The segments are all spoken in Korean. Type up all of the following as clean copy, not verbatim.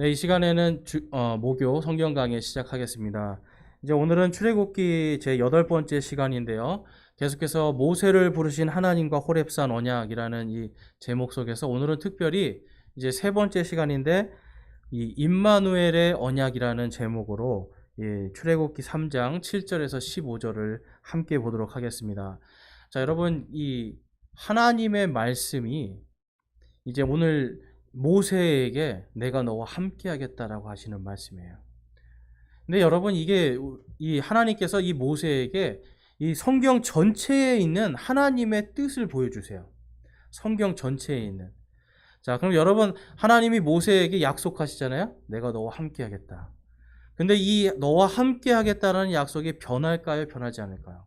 네, 이 시간에는 목요 성경 강의 시작하겠습니다. 이제 오늘은 출애굽기 제 8번째 시간인데요. 계속해서 모세를 부르신 하나님과 호렙산 언약이라는 이 제목 속에서 오늘은 특별히 이제 3번째 시간인데 이 임마누엘의 언약이라는 제목으로 출애굽기 3장 7절에서 15절을 함께 보도록 하겠습니다. 자, 여러분, 이 하나님의 말씀이 이제 오늘 모세에게 내가 너와 함께 하겠다라고 하시는 말씀이에요. 근데 여러분, 이게 이 하나님께서 이 모세에게 이 성경 전체에 있는 하나님의 뜻을 보여주세요. 성경 전체에 있는. 자, 그럼 여러분, 하나님이 모세에게 약속하시잖아요. 내가 너와 함께 하겠다. 근데 이 너와 함께 하겠다라는 약속이 변할까요? 변하지 않을까요?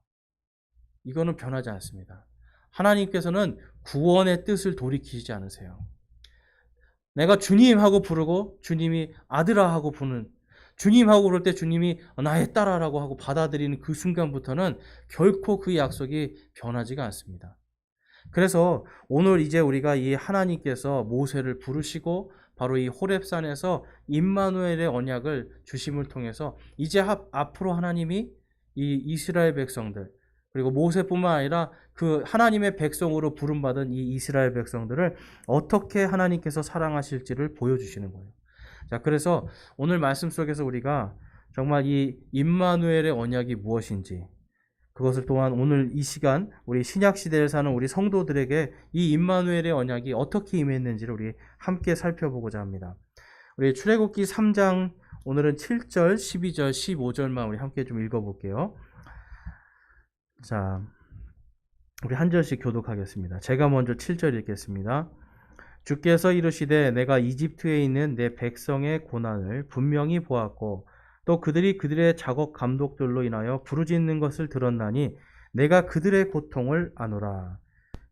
이거는 변하지 않습니다. 하나님께서는 구원의 뜻을 돌이키지 않으세요. 내가 주님 하고 부르고 주님이 아들아 하고 부르는, 주님 하고 부를 때 주님이 나의 딸아라고 하고 받아들이는 그 순간부터는 결코 그 약속이 변하지가 않습니다. 그래서 오늘 이제 우리가 이 하나님께서 모세를 부르시고 바로 이 호렙산에서 임마누엘의 언약을 주심을 통해서 이제 앞으로 하나님이 이 이스라엘 백성들, 그리고 모세뿐만 아니라 그 하나님의 백성으로 부름받은 이 이스라엘 백성들을 어떻게 하나님께서 사랑하실지를 보여주시는 거예요. 자, 그래서 오늘 말씀 속에서 우리가 정말 이 임마누엘의 언약이 무엇인지, 그것을 또한 오늘 이 시간 우리 신약 시대를 사는 우리 성도들에게 이 임마누엘의 언약이 어떻게 임했는지를 우리 함께 살펴보고자 합니다. 우리 출애굽기 3장 오늘은 7절, 12절, 15절만 우리 함께 좀 읽어볼게요. 자, 우리 한 절씩 교독하겠습니다. 제가 먼저 7절 읽겠습니다. 주께서 이르시되 내가 이집트에 있는 내 백성의 고난을 분명히 보았고 또 그들이 그들의 작업 감독들로 인하여 부르짖는 것을 들었나니 내가 그들의 고통을 아노라.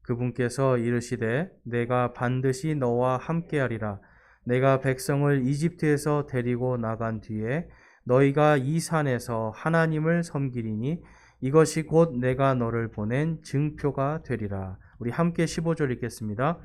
그분께서 이르시되 내가 반드시 너와 함께하리라. 내가 백성을 이집트에서 데리고 나간 뒤에 너희가 이 산에서 하나님을 섬기리니 이것이 곧 내가 너를 보낸 증표가 되리라. 우리 함께 15절 읽겠습니다.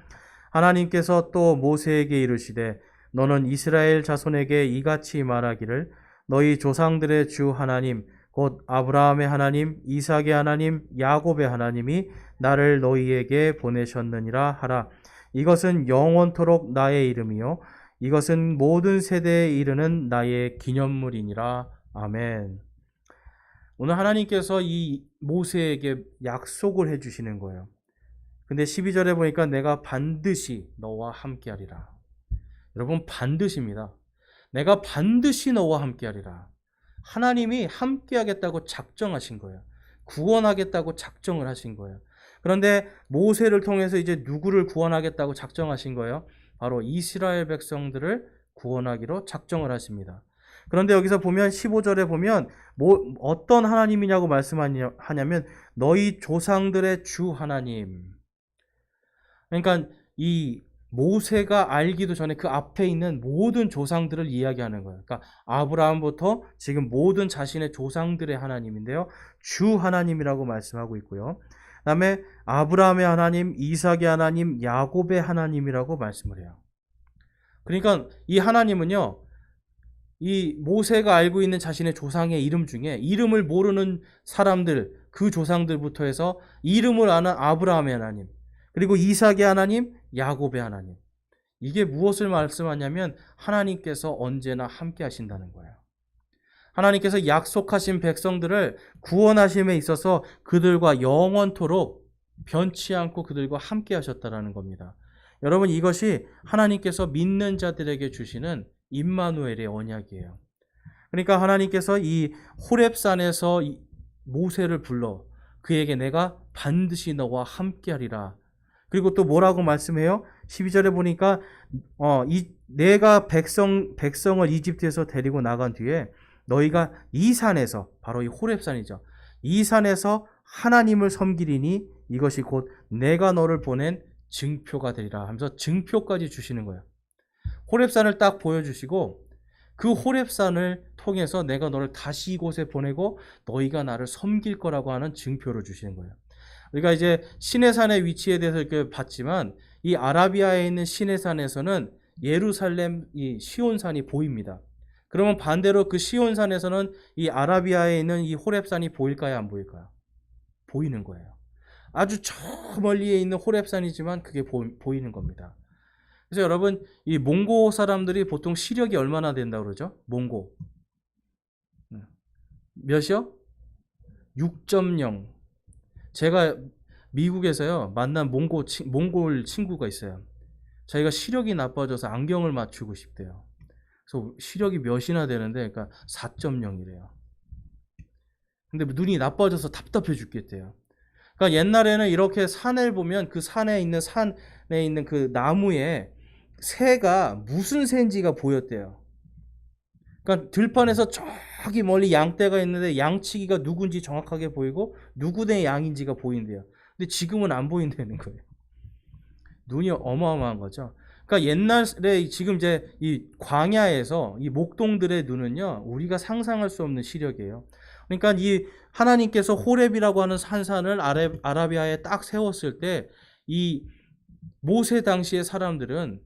하나님께서 또 모세에게 이르시되 너는 이스라엘 자손에게 이같이 말하기를 너희 조상들의 주 하나님 곧 아브라함의 하나님, 이삭의 하나님, 야곱의 하나님이 나를 너희에게 보내셨느니라 하라. 이것은 영원토록 나의 이름이요 이것은 모든 세대에 이르는 나의 기념물이니라. 아멘. 오늘 하나님께서 이 모세에게 약속을 해주시는 거예요. 근데 12절에 보니까 내가 반드시 너와 함께하리라. 여러분, 반드시입니다. 내가 반드시 너와 함께하리라. 하나님이 함께하겠다고 작정하신 거예요. 구원하겠다고 작정을 하신 거예요. 그런데 모세를 통해서 이제 누구를 구원하겠다고 작정하신 거예요? 바로 이스라엘 백성들을 구원하기로 작정을 하십니다. 그런데 여기서 보면 15절에 보면 어떤 하나님이냐고 말씀하냐면 너희 조상들의 주 하나님. 그러니까 이 모세가 알기도 전에 그 앞에 있는 모든 조상들을 이야기하는 거예요. 그러니까 아브라함부터 지금 모든 자신의 조상들의 하나님인데요. 주 하나님이라고 말씀하고 있고요. 그다음에 아브라함의 하나님, 이삭의 하나님, 야곱의 하나님이라고 말씀을 해요. 그러니까 이 하나님은요. 이 모세가 알고 있는 자신의 조상의 이름 중에 이름을 모르는 사람들, 그 조상들부터 해서 이름을 아는 아브라함의 하나님, 그리고 이삭의 하나님, 야곱의 하나님. 이게 무엇을 말씀하냐면 하나님께서 언제나 함께 하신다는 거예요. 하나님께서 약속하신 백성들을 구원하심에 있어서 그들과 영원토록 변치 않고 그들과 함께 하셨다는 겁니다. 여러분, 이것이 하나님께서 믿는 자들에게 주시는 임마누엘의 언약이에요. 그러니까 하나님께서 이 호렙산에서 모세를 불러 그에게 내가 반드시 너와 함께하리라. 그리고 또 뭐라고 말씀해요? 12절에 보니까 내가 백성을 이집트에서 데리고 나간 뒤에 너희가 이 산에서, 바로 이 호렙산이죠. 이 산에서 하나님을 섬기리니 이것이 곧 내가 너를 보낸 증표가 되리라 하면서 증표까지 주시는 거예요. 호렙산을 딱 보여주시고 그 호렙산을 통해서 내가 너를 다시 이곳에 보내고 너희가 나를 섬길 거라고 하는 증표를 주시는 거예요. 우리가 이제 시내산의 위치에 대해서 이렇게 봤지만 이 아라비아에 있는 시내산에서는 예루살렘 이 시온산이 보입니다. 그러면 반대로 그 시온산에서는 이 아라비아에 있는 이 호렙산이 보일까요, 안 보일까요? 보이는 거예요. 아주 저 멀리에 있는 호렙산이지만 그게 보이는 겁니다. 그래서 여러분, 이 몽고 사람들이 보통 시력이 얼마나 된다고 그러죠? 몽고. 몇이요? 6.0. 제가 미국에서요, 만난 몽골 친구가 있어요. 자기가 시력이 나빠져서 안경을 맞추고 싶대요. 그래서 시력이 몇이나 되는데, 그러니까 4.0이래요. 근데 눈이 나빠져서 답답해 죽겠대요. 그러니까 옛날에는 이렇게 산을 보면 그 산에 있는 그 나무에 새가 무슨 새인지가 보였대요. 그러니까 들판에서 저기 멀리 양떼가 있는데 양치기가 누군지 정확하게 보이고 누구의 양인지가 보인대요. 근데 지금은 안 보인다는 거예요. 눈이 어마어마한 거죠. 그러니까 옛날에 지금 이제 이 광야에서 이 목동들의 눈은요, 우리가 상상할 수 없는 시력이에요. 그러니까 이 하나님께서 호렙이라고 하는 산산을 아라비아에 딱 세웠을 때 이 모세 당시의 사람들은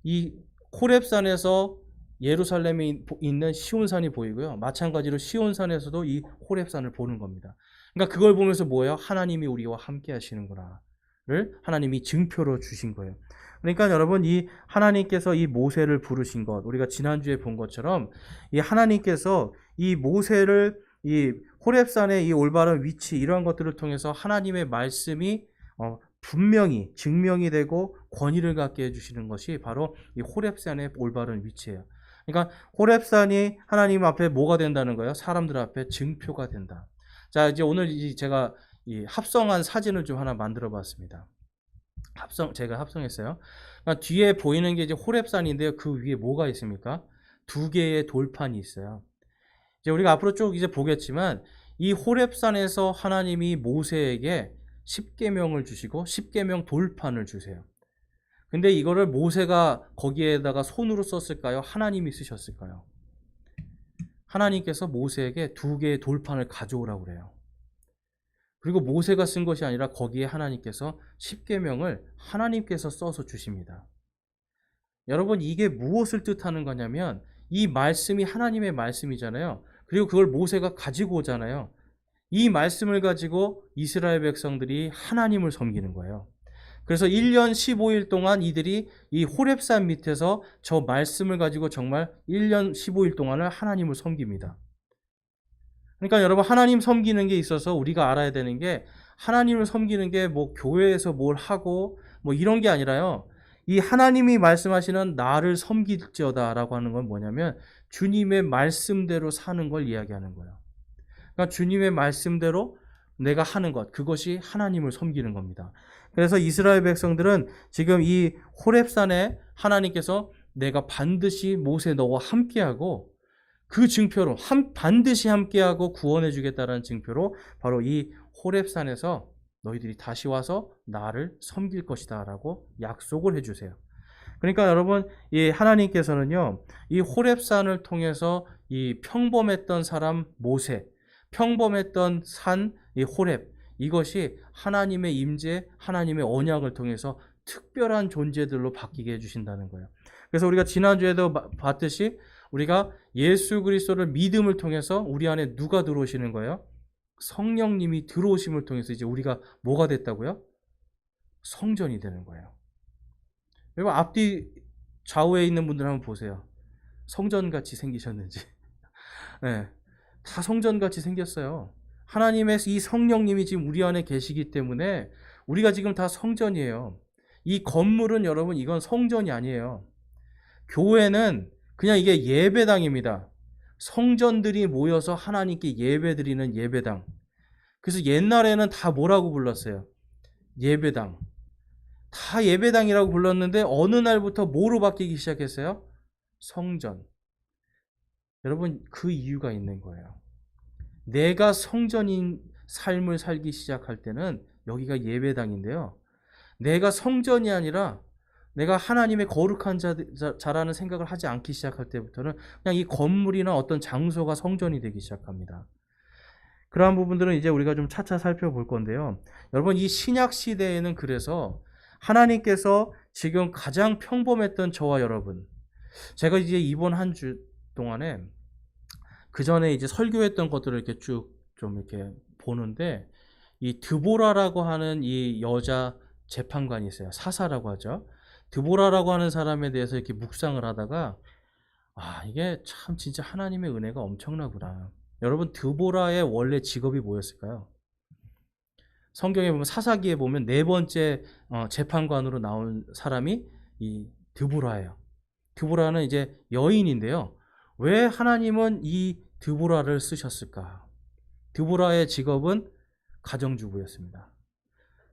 이 호렙산에서 예루살렘에 있는 시온산이 보이고요. 마찬가지로 시온산에서도 이 호렙산을 보는 겁니다. 그러니까 그걸 보면서 뭐예요? 하나님이 우리와 함께 하시는구나를 하나님이 증표로 주신 거예요. 그러니까 여러분, 이 하나님께서 이 모세를 부르신 것, 우리가 지난주에 본 것처럼 이 하나님께서 이 모세를 이 호렙산의 이 올바른 위치, 이러한 것들을 통해서 하나님의 말씀이 분명히 증명이 되고 권위를 갖게 해주시는 것이 바로 이 호렙산의 올바른 위치예요. 그러니까 호렙산이 하나님 앞에 뭐가 된다는 거예요? 사람들 앞에 증표가 된다. 자, 이제 오늘 제가 이 합성한 사진을 좀 하나 만들어 봤습니다. 제가 합성했어요. 그러니까 뒤에 보이는 게 이제 호렙산인데요. 그 위에 뭐가 있습니까? 2개의 돌판이 있어요. 이제 우리가 앞으로 쭉 이제 보겠지만 이 호렙산에서 하나님이 모세에게 10계명을 주시고 10계명 돌판을 주세요. 근데 이거를 모세가 거기에다가 손으로 썼을까요? 하나님이 쓰셨을까요? 하나님께서 모세에게 2개의 돌판을 가져오라고 그래요. 그리고 모세가 쓴 것이 아니라 거기에 하나님께서 10계명을 하나님께서 써서 주십니다. 여러분, 이게 무엇을 뜻하는 거냐면 이 말씀이 하나님의 말씀이잖아요. 그리고 그걸 모세가 가지고 오잖아요. 이 말씀을 가지고 이스라엘 백성들이 하나님을 섬기는 거예요. 그래서 1년 15일 동안 이들이 이 호렙산 밑에서 저 말씀을 가지고 정말 1년 15일 동안을 하나님을 섬깁니다. 그러니까 여러분, 하나님 섬기는 게 있어서 우리가 알아야 되는 게, 하나님을 섬기는 게 뭐 교회에서 뭘 하고 뭐 이런 게 아니라요. 이 하나님이 말씀하시는 나를 섬길지어다라고 하는 건 뭐냐면 주님의 말씀대로 사는 걸 이야기하는 거예요. 그러니까 주님의 말씀대로 내가 하는 것, 그것이 하나님을 섬기는 겁니다. 그래서 이스라엘 백성들은 지금 이 호렙산에 하나님께서 내가 반드시 모세 너와 함께하고 그 증표로 반드시 함께하고 구원해 주겠다는 증표로 바로 이 호렙산에서 너희들이 다시 와서 나를 섬길 것이다 라고 약속을 해주세요. 그러니까 여러분, 이 하나님께서는요, 이 호렙산을 통해서 이 평범했던 사람 모세, 평범했던 산 이 호렙, 이것이 하나님의 임재, 하나님의 언약을 통해서 특별한 존재들로 바뀌게 해주신다는 거예요. 그래서 우리가 지난주에도 봤듯이 우리가 예수 그리스도를 믿음을 통해서 우리 안에 누가 들어오시는 거예요? 성령님이 들어오심을 통해서 이제 우리가 뭐가 됐다고요? 성전이 되는 거예요. 여러분, 앞뒤 좌우에 있는 분들 한번 보세요. 성전같이 생기셨는지. 네, 다 성전같이 생겼어요. 하나님의 이 성령님이 지금 우리 안에 계시기 때문에 우리가 지금 다 성전이에요. 이 건물은 여러분, 이건 성전이 아니에요. 교회는 그냥 이게 예배당입니다. 성전들이 모여서 하나님께 예배드리는 예배당. 그래서 옛날에는 다 뭐라고 불렀어요? 예배당. 다 예배당이라고 불렀는데 어느 날부터 뭐로 바뀌기 시작했어요? 성전. 여러분, 그 이유가 있는 거예요. 내가 성전인 삶을 살기 시작할 때는 여기가 예배당인데요. 내가 성전이 아니라 내가 하나님의 거룩한 자라는 생각을 하지 않기 시작할 때부터는 그냥 이 건물이나 어떤 장소가 성전이 되기 시작합니다. 그러한 부분들은 이제 우리가 좀 차차 살펴볼 건데요. 여러분, 이 신약 시대에는 그래서 하나님께서 지금 가장 평범했던 저와 여러분, 제가 이제 이번 한 주 동안에 그 전에 이제 설교했던 것들을 이렇게 쭉 좀 이렇게 보는데, 이 드보라라고 하는 이 여자 재판관이 있어요. 사사라고 하죠. 드보라라고 하는 사람에 대해서 이렇게 묵상을 하다가, 이게 참 진짜 하나님의 은혜가 엄청나구나. 여러분, 드보라의 원래 직업이 뭐였을까요? 성경에 보면, 사사기에 보면 네 번째 재판관으로 나온 사람이 이 드보라예요. 드보라는 이제 여인인데요. 왜 하나님은 이 드보라를 쓰셨을까? 드보라의 직업은 가정주부였습니다.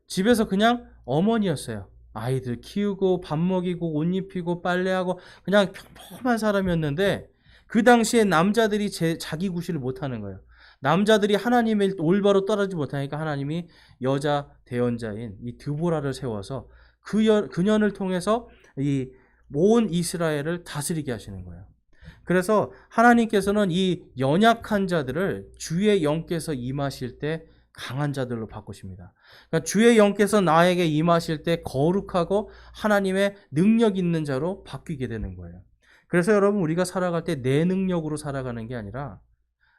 집에서 그냥 어머니였어요. 아이들 키우고 밥 먹이고 옷 입히고 빨래하고 그냥 평범한 사람이었는데, 그 당시에 남자들이 자기 구실을 못하는 거예요. 남자들이 하나님의 올바로 따르지 못하니까 하나님이 여자 대언자인 이 드보라를 세워서 그년을 통해서 이 온 이스라엘을 다스리게 하시는 거예요. 그래서 하나님께서는 이 연약한 자들을 주의 영께서 임하실 때 강한 자들로 바꾸십니다. 그러니까 주의 영께서 나에게 임하실 때 거룩하고 하나님의 능력 있는 자로 바뀌게 되는 거예요. 그래서 여러분, 우리가 살아갈 때 내 능력으로 살아가는 게 아니라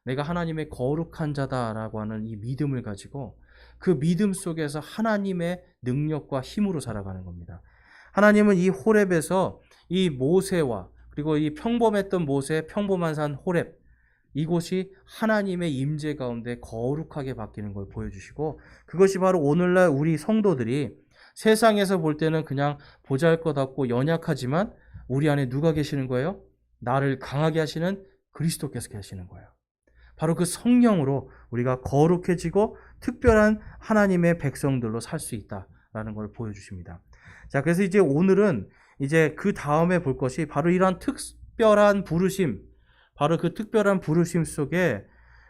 내가 하나님의 거룩한 자다라고 하는 이 믿음을 가지고 그 믿음 속에서 하나님의 능력과 힘으로 살아가는 겁니다. 하나님은 이 호렙에서 이 모세와, 그리고 이 평범했던 모세, 평범한 산 호렙, 이곳이 하나님의 임재 가운데 거룩하게 바뀌는 걸 보여주시고, 그것이 바로 오늘날 우리 성도들이 세상에서 볼 때는 그냥 보잘것없고 연약하지만 우리 안에 누가 계시는 거예요? 나를 강하게 하시는 그리스도께서 계시는 거예요. 바로 그 성령으로 우리가 거룩해지고 특별한 하나님의 백성들로 살 수 있다라는 걸 보여주십니다. 자, 그래서 이제 오늘은 이제 그 다음에 볼 것이 바로 이러한 특별한 부르심, 바로 그 특별한 부르심 속에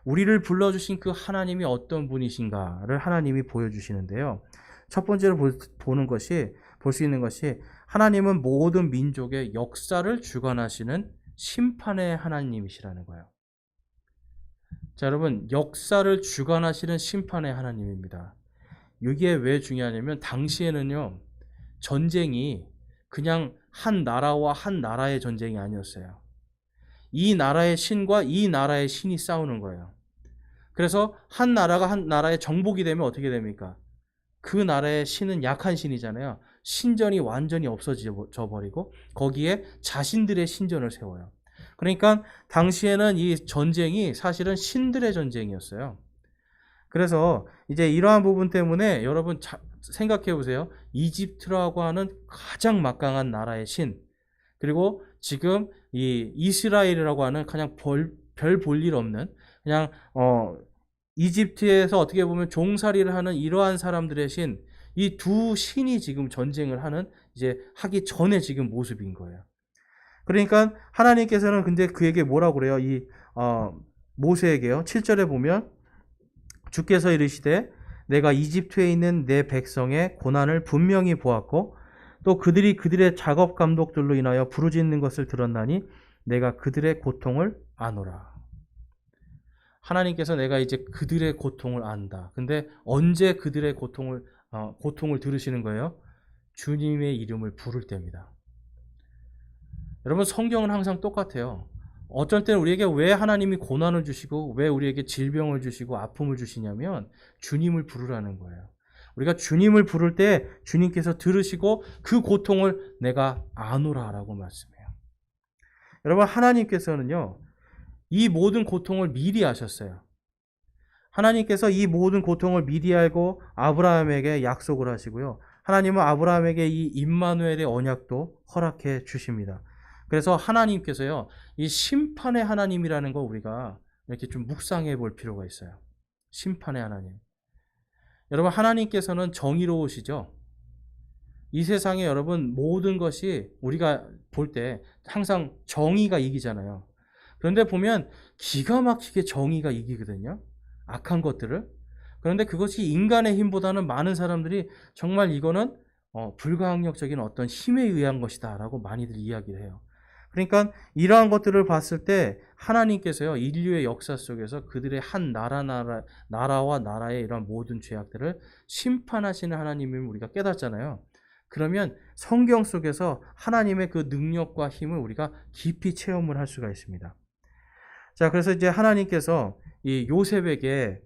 우리를 불러주신 그 하나님이 어떤 분이신가를 하나님이 보여주시는데요. 첫 번째로 볼 수 있는 것이, 하나님은 모든 민족의 역사를 주관하시는 심판의 하나님이시라는 거예요. 자, 여러분, 역사를 주관하시는 심판의 하나님입니다. 이게 왜 중요하냐면, 당시에는요, 전쟁이 그냥 한 나라와 한 나라의 전쟁이 아니었어요. 이 나라의 신과 이 나라의 신이 싸우는 거예요. 그래서 한 나라가 한 나라의 정복이 되면 어떻게 됩니까? 그 나라의 신은 약한 신이잖아요. 신전이 완전히 없어져 버리고 거기에 자신들의 신전을 세워요. 그러니까 당시에는 이 전쟁이 사실은 신들의 전쟁이었어요. 그래서 이제 이러한 부분 때문에 여러분 생각해 보세요. 이집트라고 하는 가장 막강한 나라의 신, 그리고 지금 이 이스라엘이라고 하는 그냥 별 볼 일 없는, 그냥 이집트에서 어떻게 보면 종살이를 하는 이러한 사람들의 신, 이 두 신이 지금 전쟁을 하기 전에 지금 모습인 거예요. 그러니까 하나님께서는 근데 그에게 뭐라고 그래요? 모세에게요. 7절에 보면, 주께서 이르시되 내가 이집트에 있는 내 백성의 고난을 분명히 보았고 또 그들의 작업 감독들로 인하여 부르짖는 것을 들었나니 내가 그들의 고통을 아노라. 하나님께서 내가 이제 그들의 고통을 안다. 근데 언제 그들의 고통을 들으시는 거예요? 주님의 이름을 부를 때입니다. 여러분, 성경은 항상 똑같아요. 어쩔 때는 우리에게 왜 하나님이 고난을 주시고 왜 우리에게 질병을 주시고 아픔을 주시냐면 주님을 부르라는 거예요. 우리가 주님을 부를 때 주님께서 들으시고 그 고통을 내가 아노라라고 말씀해요. 여러분, 하나님께서는요, 이 모든 고통을 미리 아셨어요. 하나님께서 이 모든 고통을 미리 알고 아브라함에게 약속을 하시고요. 하나님은 아브라함에게 이 임마누엘의 언약도 허락해 주십니다. 그래서 하나님께서요, 이 심판의 하나님이라는 거 우리가 이렇게 좀 묵상해 볼 필요가 있어요. 심판의 하나님. 여러분, 하나님께서는 정의로우시죠? 이 세상에 여러분 모든 것이 우리가 볼 때 항상 정의가 이기잖아요. 그런데 보면 기가 막히게 정의가 이기거든요. 악한 것들을. 그런데 그것이 인간의 힘보다는 많은 사람들이 정말 이거는 불가항력적인 어떤 힘에 의한 것이다 라고 많이들 이야기를 해요. 그러니까 이러한 것들을 봤을 때 하나님께서요, 인류의 역사 속에서 그들의 한 나라와 나라의 이런 모든 죄악들을 심판하시는 하나님임을 우리가 깨닫잖아요. 그러면 성경 속에서 하나님의 그 능력과 힘을 우리가 깊이 체험을 할 수가 있습니다. 자, 그래서 이제 하나님께서 이 요셉에게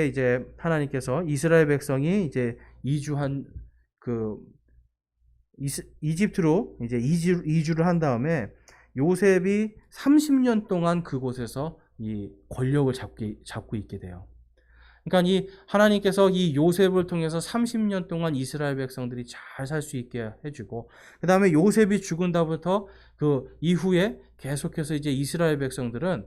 이제 하나님께서 이스라엘 백성이 이제 이주한 그 이집트로 이제 이주를 한 다음에 요셉이 30년 동안 그곳에서 이 권력을 잡고 있게 돼요. 그러니까 이 하나님께서 이 요셉을 통해서 30년 동안 이스라엘 백성들이 잘 살 수 있게 해주고, 그 다음에 요셉이 죽은 다음부터 그 이후에 계속해서 이제 이스라엘 백성들은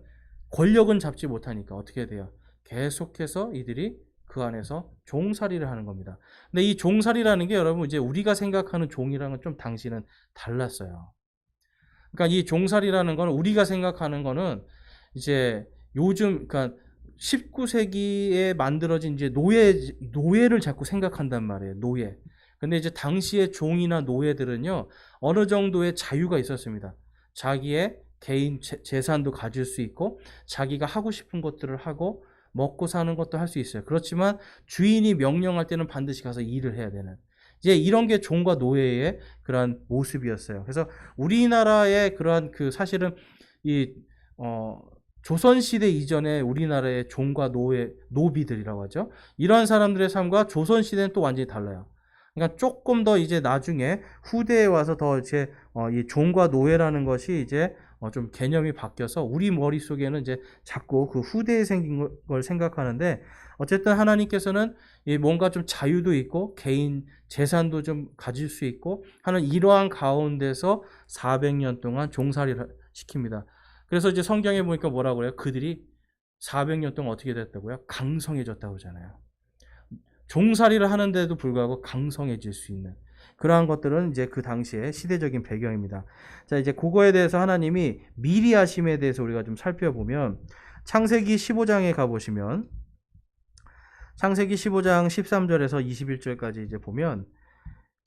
권력은 잡지 못하니까 어떻게 돼요? 계속해서 이들이 그 안에서 종살이를 하는 겁니다. 근데 이 종살이라는 게 여러분 이제 우리가 생각하는 종이랑은 좀 당시는 달랐어요. 그러니까 이 종살이라는 건 우리가 생각하는 거는 이제 요즘 그러니까 19세기에 만들어진 이제 노예를 자꾸 생각한단 말이에요. 노예. 근데 이제 당시의 종이나 노예들은요, 어느 정도의 자유가 있었습니다. 자기의 개인 재산도 가질 수 있고, 자기가 하고 싶은 것들을 하고, 먹고 사는 것도 할 수 있어요. 그렇지만 주인이 명령할 때는 반드시 가서 일을 해야 되는. 이제 이런 게 종과 노예의 그러한 모습이었어요. 그래서 우리나라의 그러한 그 사실은 이, 조선시대 이전에 우리나라의 종과 노비들이라고 하죠. 이러한 사람들의 삶과 조선시대는 또 완전히 달라요. 그러니까 조금 더 이제 나중에 후대에 와서 더 이제 이 종과 노예라는 것이 이제 좀 개념이 바뀌어서 우리 머릿속에는 이제 자꾸 그 후대에 생긴 걸 생각하는데, 어쨌든 하나님께서는 뭔가 좀 자유도 있고 개인 재산도 좀 가질 수 있고 하는 이러한 가운데서 400년 동안 종살이를 시킵니다. 그래서 이제 성경에 보니까 뭐라고 그래요? 그들이 400년 동안 어떻게 됐다고요? 강성해졌다고 하잖아요. 종살이를 하는데도 불구하고 강성해질 수 있는 그러한 것들은 이제 그 당시의 시대적인 배경입니다. 자, 이제 그거에 대해서 하나님이 미리 하심에 대해서 우리가 좀 살펴보면, 창세기 15장에 가보시면, 창세기 15장 13절에서 21절까지 이제 보면,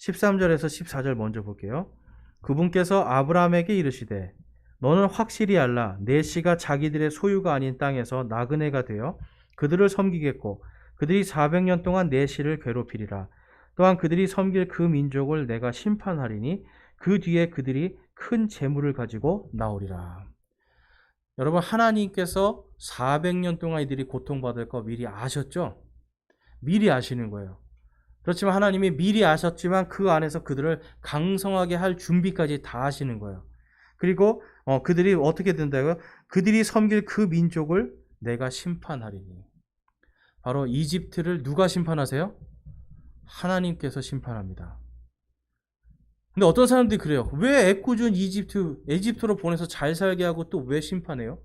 13절에서 14절 먼저 볼게요. 그분께서 아브라함에게 이르시되 너는 확실히 알라. 내 씨가 자기들의 소유가 아닌 땅에서 나그네가 되어 그들을 섬기겠고 그들이 400년 동안 내 씨를 괴롭히리라. 또한 그들이 섬길 그 민족을 내가 심판하리니 그 뒤에 그들이 큰 재물을 가지고 나오리라. 여러분, 하나님께서 400년 동안 이들이 고통받을 거 미리 아셨죠? 미리 아시는 거예요. 그렇지만 하나님이 미리 아셨지만 그 안에서 그들을 강성하게 할 준비까지 다 하시는 거예요. 그리고 그들이 어떻게 된다고요? 그들이 섬길 그 민족을 내가 심판하리니. 바로 이집트를 누가 심판하세요? 하나님께서 심판합니다. 근데 어떤 사람들이 그래요. 왜 애꿎은 에집트로 보내서 잘 살게 하고 또 왜 심판해요?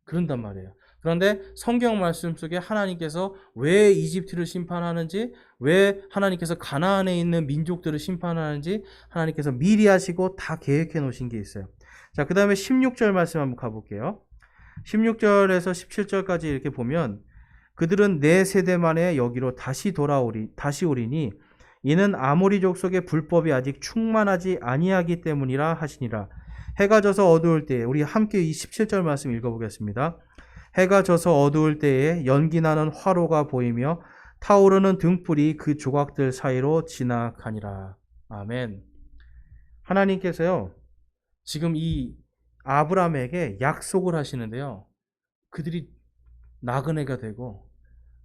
그런단 말이에요. 그런데 성경 말씀 속에 하나님께서 왜 이집트를 심판하는지, 왜 하나님께서 가나안에 있는 민족들을 심판하는지 하나님께서 미리 하시고 다 계획해 놓으신 게 있어요. 자, 그 다음에 16절 말씀 한번 가볼게요. 16절에서 17절까지 이렇게 보면, 그들은 네 세대 만에 여기로 다시 오리니 이는 아모리 족속의 불법이 아직 충만하지 아니하기 때문이라 하시니라. 해가 져서 어두울 때에, 우리 함께 이 17절 말씀 읽어보겠습니다. 해가 져서 어두울 때에 연기 나는 화로가 보이며 타오르는 등불이 그 조각들 사이로 지나가니라. 아멘. 하나님께서요, 지금 이 아브라함에게 약속을 하시는데요. 그들이 나그네가 되고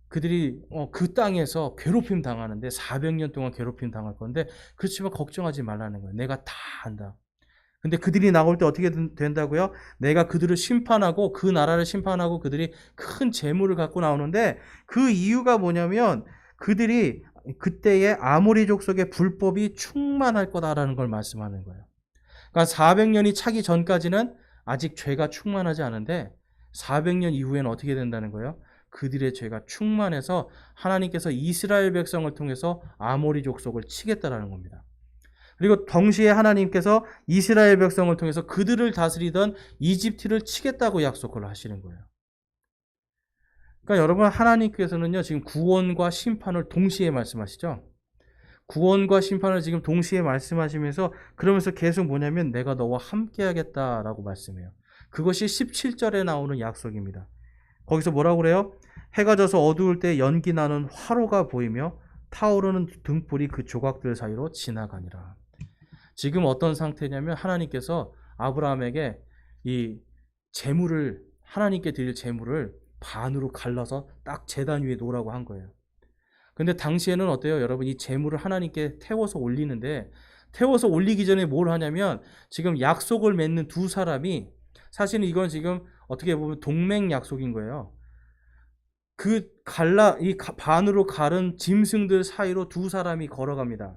그들이 그 땅에서 괴롭힘 당하는데 400년 동안 괴롭힘 당할 건데, 그렇지만 걱정하지 말라는 거예요. 내가 다 한다. 근데 그들이 나올 때 어떻게 된다고요? 내가 그들을 심판하고 그 나라를 심판하고 그들이 큰 재물을 갖고 나오는데, 그 이유가 뭐냐면 그들이 그때의 아모리 족속의 불법이 충만할 거다라는 걸 말씀하는 거예요. 그러니까 400년이 차기 전까지는 아직 죄가 충만하지 않은데 400년 이후에는 어떻게 된다는 거예요? 그들의 죄가 충만해서 하나님께서 이스라엘 백성을 통해서 아모리 족속을 치겠다라는 겁니다. 그리고 동시에 하나님께서 이스라엘 백성을 통해서 그들을 다스리던 이집트를 치겠다고 약속을 하시는 거예요. 그러니까 여러분, 하나님께서는요, 지금 구원과 심판을 동시에 말씀하시죠. 구원과 심판을 지금 동시에 말씀하시면서 그러면서 계속 뭐냐면 내가 너와 함께 하겠다라고 말씀해요. 그것이 17절에 나오는 약속입니다. 거기서 뭐라고 그래요? 해가 져서 어두울 때 연기 나는 화로가 보이며 타오르는 등불이 그 조각들 사이로 지나가니라. 지금 어떤 상태냐면 하나님께서 아브라함에게 이 재물을 하나님께 드릴 재물을 반으로 갈라서 딱 제단 위에 놓으라고 한 거예요. 근데 당시에는 어때요? 여러분 이 재물을 하나님께 태워서 올리는데 태워서 올리기 전에 뭘 하냐면 지금 약속을 맺는 두 사람이 사실은 이건 지금 어떻게 보면 동맹 약속인 거예요. 이 반으로 가른 짐승들 사이로 두 사람이 걸어갑니다.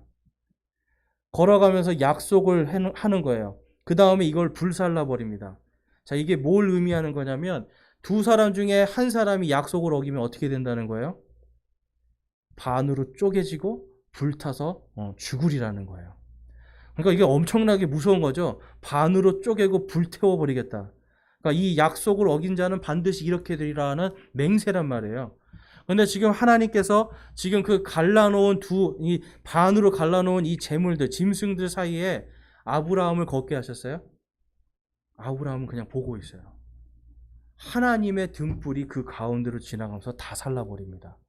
걸어가면서 약속을 하는 거예요. 그 다음에 이걸 불살라 버립니다. 자, 이게 뭘 의미하는 거냐면 두 사람 중에 한 사람이 약속을 어기면 어떻게 된다는 거예요? 반으로 쪼개지고 불타서 죽으리라는 거예요. 그러니까 이게 엄청나게 무서운 거죠. 반으로 쪼개고 불태워 버리겠다. 그러니까 이 약속을 어긴 자는 반드시 이렇게 되리라는 맹세란 말이에요. 근데 지금 하나님께서 지금 그 갈라놓은 이 반으로 갈라놓은 이 재물들, 짐승들 사이에 아브라함을 걷게 하셨어요? 아브라함은 그냥 보고 있어요. 하나님의 등불이 그 가운데로 지나가면서 다 살라버립니다.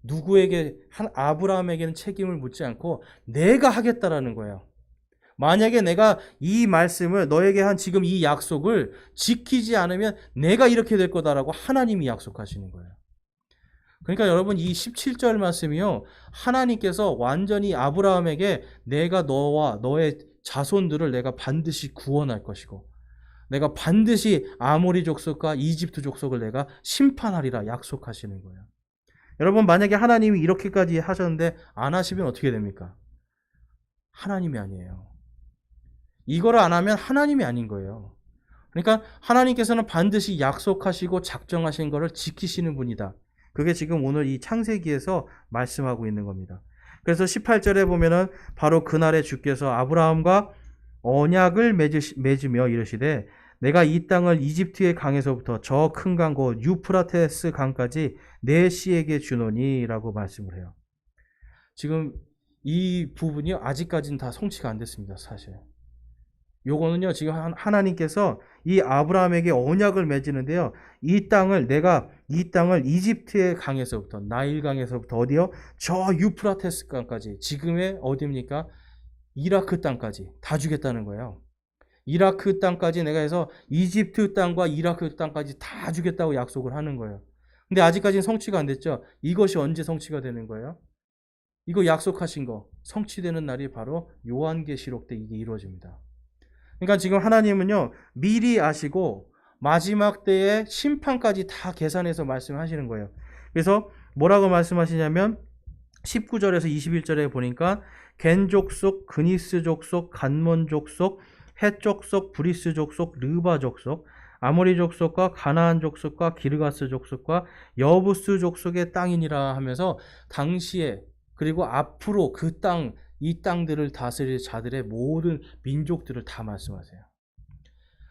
누구에게, 아브라함에게는 책임을 묻지 않고 내가 하겠다라는 거예요. 만약에 내가 이 말씀을 너에게 한 지금 이 약속을 지키지 않으면 내가 이렇게 될 거다라고 하나님이 약속하시는 거예요. 그러니까 여러분 이 17절 말씀이요. 하나님께서 완전히 아브라함에게 내가 너와 너의 자손들을 내가 반드시 구원할 것이고 내가 반드시 아모리 족속과 이집트 족속을 내가 심판하리라 약속하시는 거예요. 여러분 만약에 하나님이 이렇게까지 하셨는데 안 하시면 어떻게 됩니까? 하나님이 아니에요. 이거를 안 하면 하나님이 아닌 거예요. 그러니까 하나님께서는 반드시 약속하시고 작정하신 것을 지키시는 분이다. 그게 지금 오늘 이 창세기에서 말씀하고 있는 겁니다. 그래서 18절에 보면은 바로 그날에 주께서 아브라함과 언약을 맺으며 이르시되 내가 이 땅을 이집트의 강에서부터 저 큰 강 곧 유프라테스 강까지 내 씨에게 주노니 라고 말씀을 해요. 지금 이 부분이 아직까지는 다 성취가 안 됐습니다. 사실. 요거는요 지금 하나님께서 이 아브라함에게 언약을 맺으는데요. 이 땅을 이집트의 강에서부터 나일 강에서부터 어디요? 저 유프라테스 강까지 지금의 어디입니까? 이라크 땅까지 다 주겠다는 거예요. 이라크 땅까지 내가 해서 이집트 땅과 이라크 땅까지 다 주겠다고 약속을 하는 거예요. 근데 아직까지는 성취가 안 됐죠. 이것이 언제 성취가 되는 거예요? 이거 약속하신 거 성취되는 날이 바로 요한계시록 때 이게 이루어집니다. 그러니까 지금 하나님은요 미리 아시고 마지막 때의 심판까지 다 계산해서 말씀하시는 거예요. 그래서 뭐라고 말씀하시냐면 19절에서 21절에 보니까 겐 족속, 그니스 족속, 간몬 족속, 헷 족속, 브리스 족속, 르바 족속, 아모리 족속과 가나안 족속과 기르가스 족속과 여부스 족속의 땅이니라 하면서 당시에 그리고 앞으로 그 땅, 이 땅들을 다스릴 자들의 모든 민족들을 다 말씀하세요.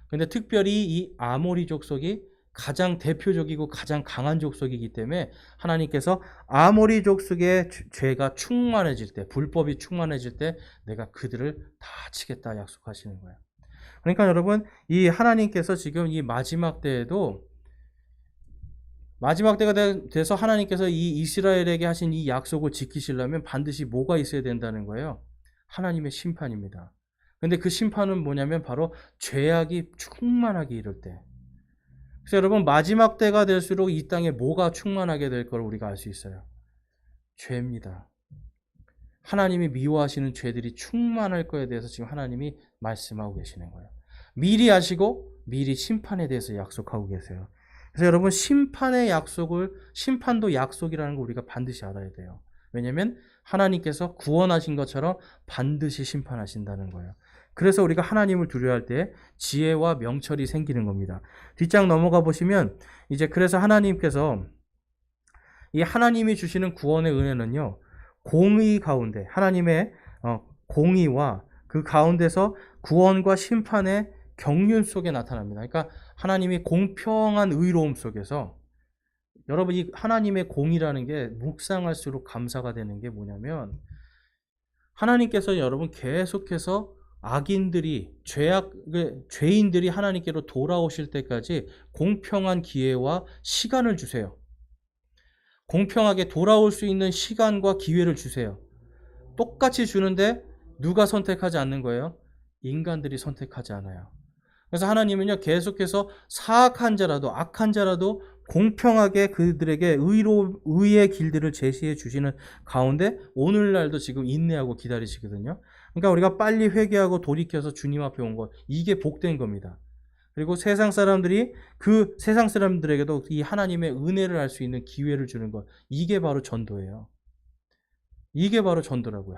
근데 특별히 이 아모리 족속이 가장 대표적이고 가장 강한 족속이기 때문에 하나님께서 아모리 족속의 죄가 충만해질 때, 불법이 충만해질 때 내가 그들을 다 치겠다 약속하시는 거예요. 그러니까 여러분 이 하나님께서 지금 이 마지막 때에도 마지막 때가 돼서 하나님께서 이 이스라엘에게 하신 이 약속을 지키시려면 반드시 뭐가 있어야 된다는 거예요? 하나님의 심판입니다. 근데 그 심판은 뭐냐면 바로 죄악이 충만하게 이를 때. 그래서 여러분 마지막 때가 될수록 이 땅에 뭐가 충만하게 될 걸 우리가 알 수 있어요. 죄입니다. 하나님이 미워하시는 죄들이 충만할 거에 대해서 지금 하나님이 말씀하고 계시는 거예요. 미리 아시고 미리 심판에 대해서 약속하고 계세요. 그래서 여러분 심판도 약속이라는 걸 우리가 반드시 알아야 돼요. 왜냐하면 하나님께서 구원하신 것처럼 반드시 심판하신다는 거예요. 그래서 우리가 하나님을 두려워할 때 지혜와 명철이 생기는 겁니다. 뒷장 넘어가 보시면 이제 그래서 하나님께서 이 하나님이 주시는 구원의 은혜는요. 공의 가운데 하나님의 공의와 그 가운데서 구원과 심판의 경륜 속에 나타납니다. 그러니까 하나님이 공평한 의로움 속에서 여러분 이 하나님의 공의라는 게 묵상할수록 감사가 되는 게 뭐냐면 하나님께서 여러분 계속해서 죄인들이 하나님께로 돌아오실 때까지 공평한 기회와 시간을 주세요. 공평하게 돌아올 수 있는 시간과 기회를 주세요. 똑같이 주는데 누가 선택하지 않는 거예요? 인간들이 선택하지 않아요. 그래서 하나님은요, 계속해서 사악한 자라도, 악한 자라도 공평하게 그들에게 의의 길들을 제시해 주시는 가운데 오늘날도 지금 인내하고 기다리시거든요. 그러니까 우리가 빨리 회개하고 돌이켜서 주님 앞에 온 것, 이게 복된 겁니다. 그리고 세상 사람들이 그 세상 사람들에게도 이 하나님의 은혜를 알 수 있는 기회를 주는 것, 이게 바로 전도예요. 이게 바로 전도라고요.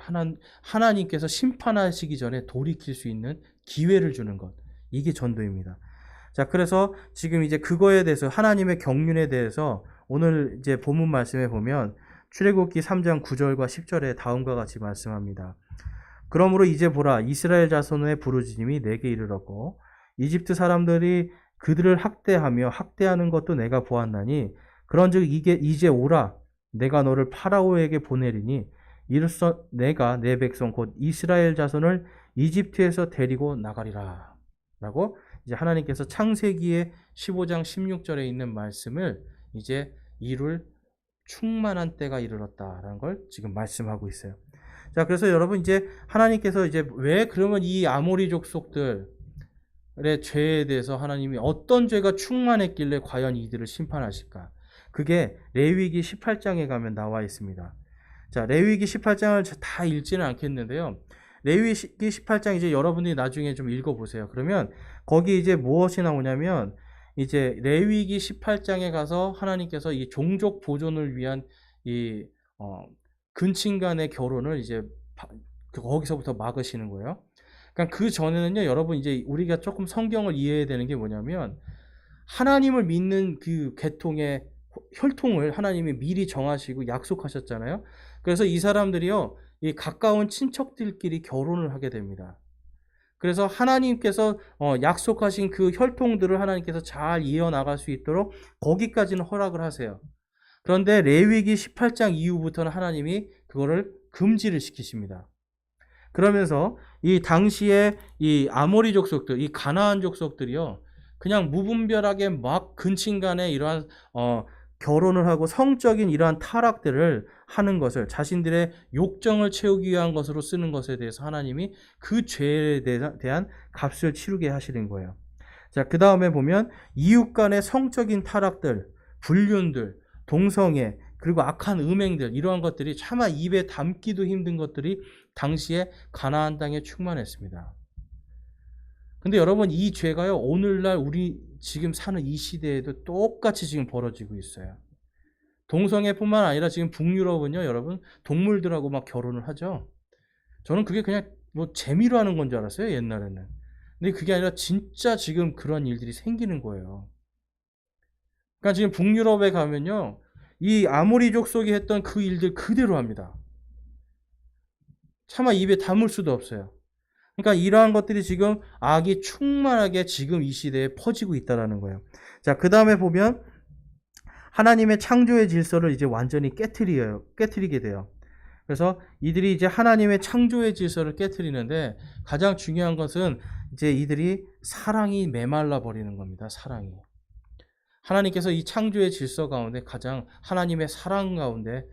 하나님께서 심판하시기 전에 돌이킬 수 있는 기회를 주는 것. 이게 전도입니다. 자, 그래서 지금 이제 그거에 대해서 하나님의 경륜에 대해서 오늘 이제 본문 말씀에 보면 출애굽기 3장 9절과 10절에 다음과 같이 말씀합니다. 그러므로 이제 보라, 이스라엘 자손의 부르짖음이 내게 이르렀고 이집트 사람들이 그들을 학대하며 학대하는 것도 내가 보았나니 그런즉 이제 오라, 내가 너를 파라오에게 보내리니 이로써 내가 내 백성 곧 이스라엘 자손을 이집트에서 데리고 나가리라 라고 이제 하나님께서 창세기의 15장 16절에 있는 말씀을 이제 이룰 충만한 때가 이르렀다라는 걸 지금 말씀하고 있어요. 자, 그래서 여러분 이제 하나님께서 이제 왜 그러면 이 아모리 족속들의 죄에 대해서 하나님이 어떤 죄가 충만했길래 과연 이들을 심판하실까? 그게 레위기 18장에 가면 나와 있습니다. 자, 레위기 18장을 다 읽지는 않겠는데요. 레위기 18장 이제 여러분들이 나중에 좀 읽어보세요. 그러면 거기 이제 무엇이 나오냐면 이제 레위기 18장에 가서 하나님께서 이 종족 보존을 위한 이 근친 간의 결혼을 이제 거기서부터 막으시는 거예요. 그러니까 그 전에는요, 여러분 이제 우리가 조금 성경을 이해해야 되는 게 뭐냐면 하나님을 믿는 그 계통의 혈통을 하나님이 미리 정하시고 약속하셨잖아요. 그래서 이 사람들이요, 이 가까운 친척들끼리 결혼을 하게 됩니다. 그래서 하나님께서 약속하신 그 혈통들을 하나님께서 잘 이어나갈 수 있도록 거기까지는 허락을 하세요. 그런데 레위기 18장 이후부터는 하나님이 그거를 금지를 시키십니다. 그러면서 이 당시에 이 아모리 족속들, 이 가나안 족속들이요, 그냥 무분별하게 막 근친간에 이러한 결혼을 하고 성적인 이러한 타락들을 하는 것을 자신들의 욕정을 채우기 위한 것으로 쓰는 것에 대해서 하나님이 그 죄에 대한 값을 치르게 하시는 거예요. 자, 그 다음에 보면 이웃 간의 성적인 타락들, 불륜들, 동성애, 그리고 악한 음행들, 이러한 것들이 차마 입에 담기도 힘든 것들이 당시에 가나안 땅에 충만했습니다. 근데 여러분, 이 죄가요, 오늘날 우리 지금 사는 이 시대에도 똑같이 지금 벌어지고 있어요. 동성애뿐만 아니라 지금 북유럽은요, 여러분, 동물들하고 막 결혼을 하죠. 저는 그게 그냥 뭐 재미로 하는 건 줄 알았어요, 옛날에는. 근데 그게 아니라 진짜 지금 그런 일들이 생기는 거예요. 그러니까 지금 북유럽에 가면요, 이 아모리 족속이 했던 그 일들 그대로 합니다. 차마 입에 담을 수도 없어요. 그러니까 이러한 것들이 지금 악이 충만하게 지금 이 시대에 퍼지고 있다는 거예요. 자, 그 다음에 보면 하나님의 창조의 질서를 이제 완전히 깨트리게 돼요. 그래서 이들이 이제 하나님의 창조의 질서를 깨트리는데 가장 중요한 것은 이제 이들이 사랑이 메말라 버리는 겁니다. 사랑이. 하나님께서 이 창조의 질서 가운데 가장 하나님의 사랑 가운데